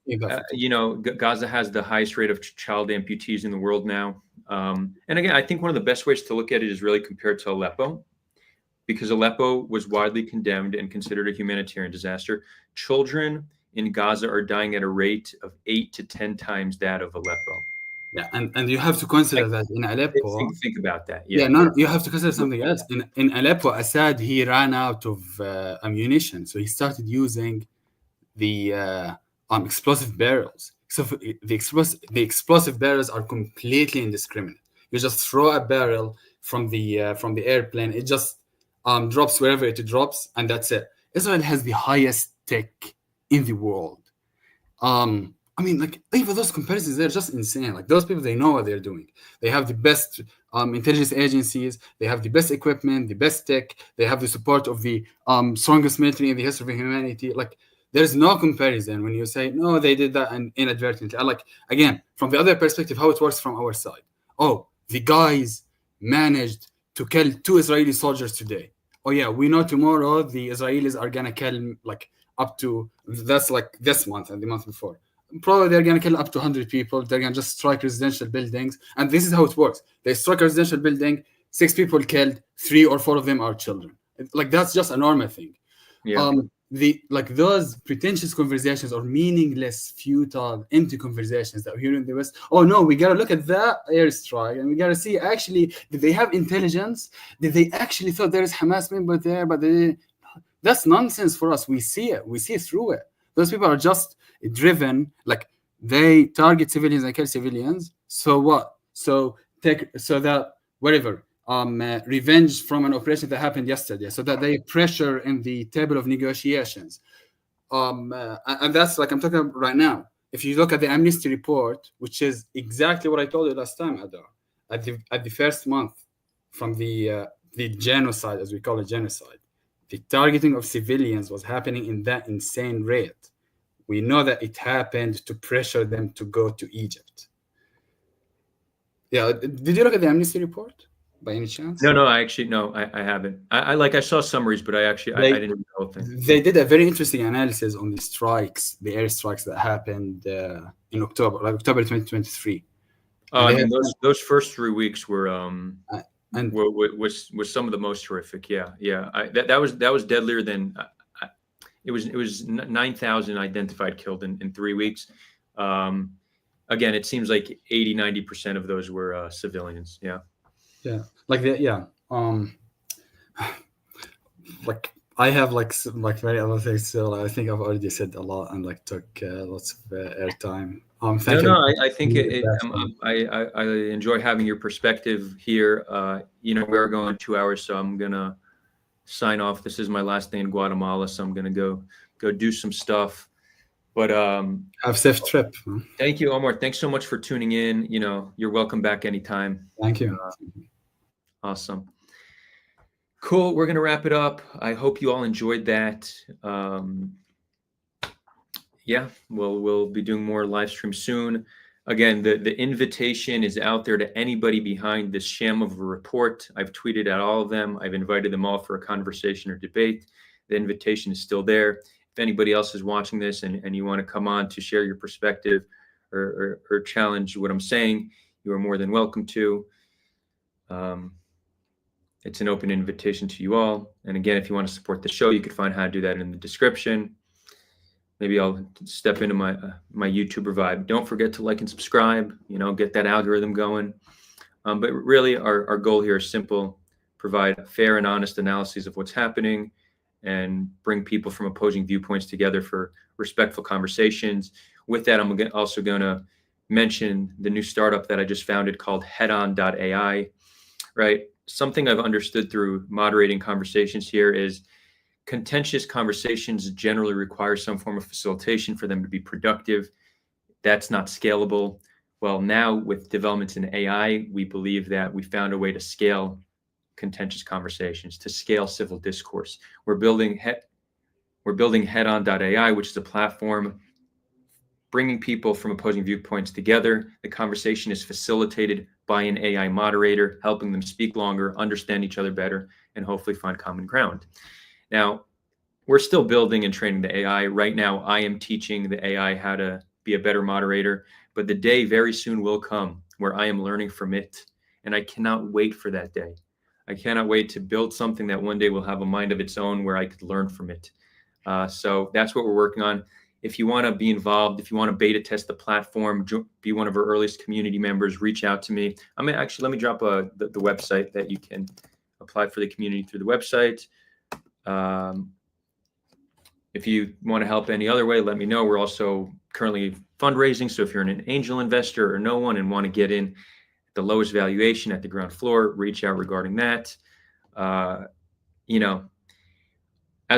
like, Gaza has the highest rate of child amputees in the world now. And again, I think one of the best ways to look at it is really compared to Aleppo, because Aleppo was widely condemned and considered a humanitarian disaster. Children in Gaza are dying at a rate of 8 to 10 times that of Aleppo. Yeah, and you have to consider that in Aleppo. Think about that. You have to consider something else. In Aleppo, Assad, he ran out of ammunition, so he started using the explosive barrels. So the explosive barrels are completely indiscriminate. You just throw a barrel from the airplane. It just drops wherever it drops, and that's it. Israel has the highest tech in the world. I mean, like, even those comparisons, they're just insane. Like, those people, they know what they're doing. They have the best intelligence agencies. They have the best equipment, the best tech. They have the support of the strongest military in the history of humanity. Like, there's no comparison when you say, no, they did that and inadvertently. I like, again, from the other perspective, how it works from our side. Oh, the guys managed to kill 2 Israeli soldiers today. Oh, yeah, we know tomorrow the Israelis are going to kill, like, up to, that's like this month and the month before. Probably they're going to kill up to 100 people. They're going to just strike residential buildings. And this is how it works. They strike a residential building, 6 people killed, 3 or 4 of them are children. Like, that's just a normal thing. Yeah. Those pretentious conversations or meaningless, futile, empty conversations that we hear in the West. Oh, no, we got to look at that airstrike and we got to see, actually, did they have intelligence? Did they actually thought there is Hamas member there? But that's nonsense for us. We see it. We see through it. Those people are just driven, like, they target civilians and kill civilians. So what? So that whatever revenge from an operation that happened yesterday, so that they pressure in the table of negotiations. And that's like I'm talking about right now. If you look at the Amnesty report, which is exactly what I told you last time, Adar, at the first month from the genocide, as we call it, genocide, the targeting of civilians was happening in that insane rate. We know that it happened to pressure them to go to Egypt. Yeah, did you look at the Amnesty report by any chance? No, I actually no, I haven't. I saw summaries, but I didn't read the whole thing. They did a very interesting analysis on the strikes, the airstrikes that happened in October 2023. Oh, I mean those first 3 weeks were was some of the most horrific. Yeah. That was deadlier than it was 9,000 identified killed in 3 weeks. Again, it seems like 80-90% of those were civilians. Yeah. Like like I have like very other things. So I think I've already said a lot and like took lots of airtime. Thank you. I think I enjoy having your perspective here. We're going 2 hours, so I'm gonna sign off. This is my last day in Guatemala, so I'm gonna go do some stuff. But have a safe trip. Thank you, Omar. Thanks so much for tuning in. You're welcome back anytime. Thank you. Awesome. Cool. We're gonna wrap it up. I hope you all enjoyed that. Yeah, we'll be doing more live stream soon. Again, the invitation is out there to anybody behind this sham of a report. I've tweeted at all of them. I've invited them all for a conversation or debate. The invitation is still there. If anybody else is watching this and you want to come on to share your perspective or challenge what I'm saying, you are more than welcome to. It's an open invitation to you all. And again, if you want to support the show, you can find how to do that in the description. Maybe I'll step into my YouTuber vibe. Don't forget to like and subscribe, get that algorithm going. But really our goal here is simple: provide fair and honest analyses of what's happening and bring people from opposing viewpoints together for respectful conversations. With that, I'm also going to mention the new startup that I just founded called headon.ai, right? Something I've understood through moderating conversations here is contentious conversations generally require some form of facilitation for them to be productive. That's not scalable. Well, now with developments in AI, we believe that we found a way to scale contentious conversations, to scale civil discourse. We're building headon.ai, which is a platform bringing people from opposing viewpoints together. The conversation is facilitated by an AI moderator, helping them speak longer, understand each other better, and hopefully find common ground. Now, we're still building and training the AI. Right now, I am teaching the AI how to be a better moderator, but the day very soon will come where I am learning from it, and I cannot wait for that day. I cannot wait to build something that one day will have a mind of its own where I could learn from it. So that's what we're working on. If you want to be involved, if you want to beta test the platform, be one of our earliest community members, reach out to me. let me drop the website that you can apply for the community through the website. If you want to help any other way, let me know. We're also currently fundraising. So if you're an angel investor or no one and want to get in at the lowest valuation at the ground floor, reach out regarding that. As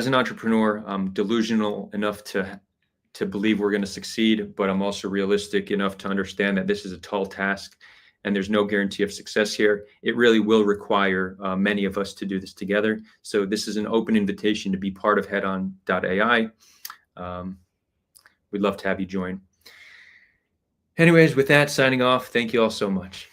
an entrepreneur, I'm delusional enough to believe we're going to succeed, but I'm also realistic enough to understand that this is a tall task and there's no guarantee of success here. It really will require many of us to do this together. So this is an open invitation to be part of headon.ai. We'd love to have you join. Anyways, with that, signing off. Thank you all so much.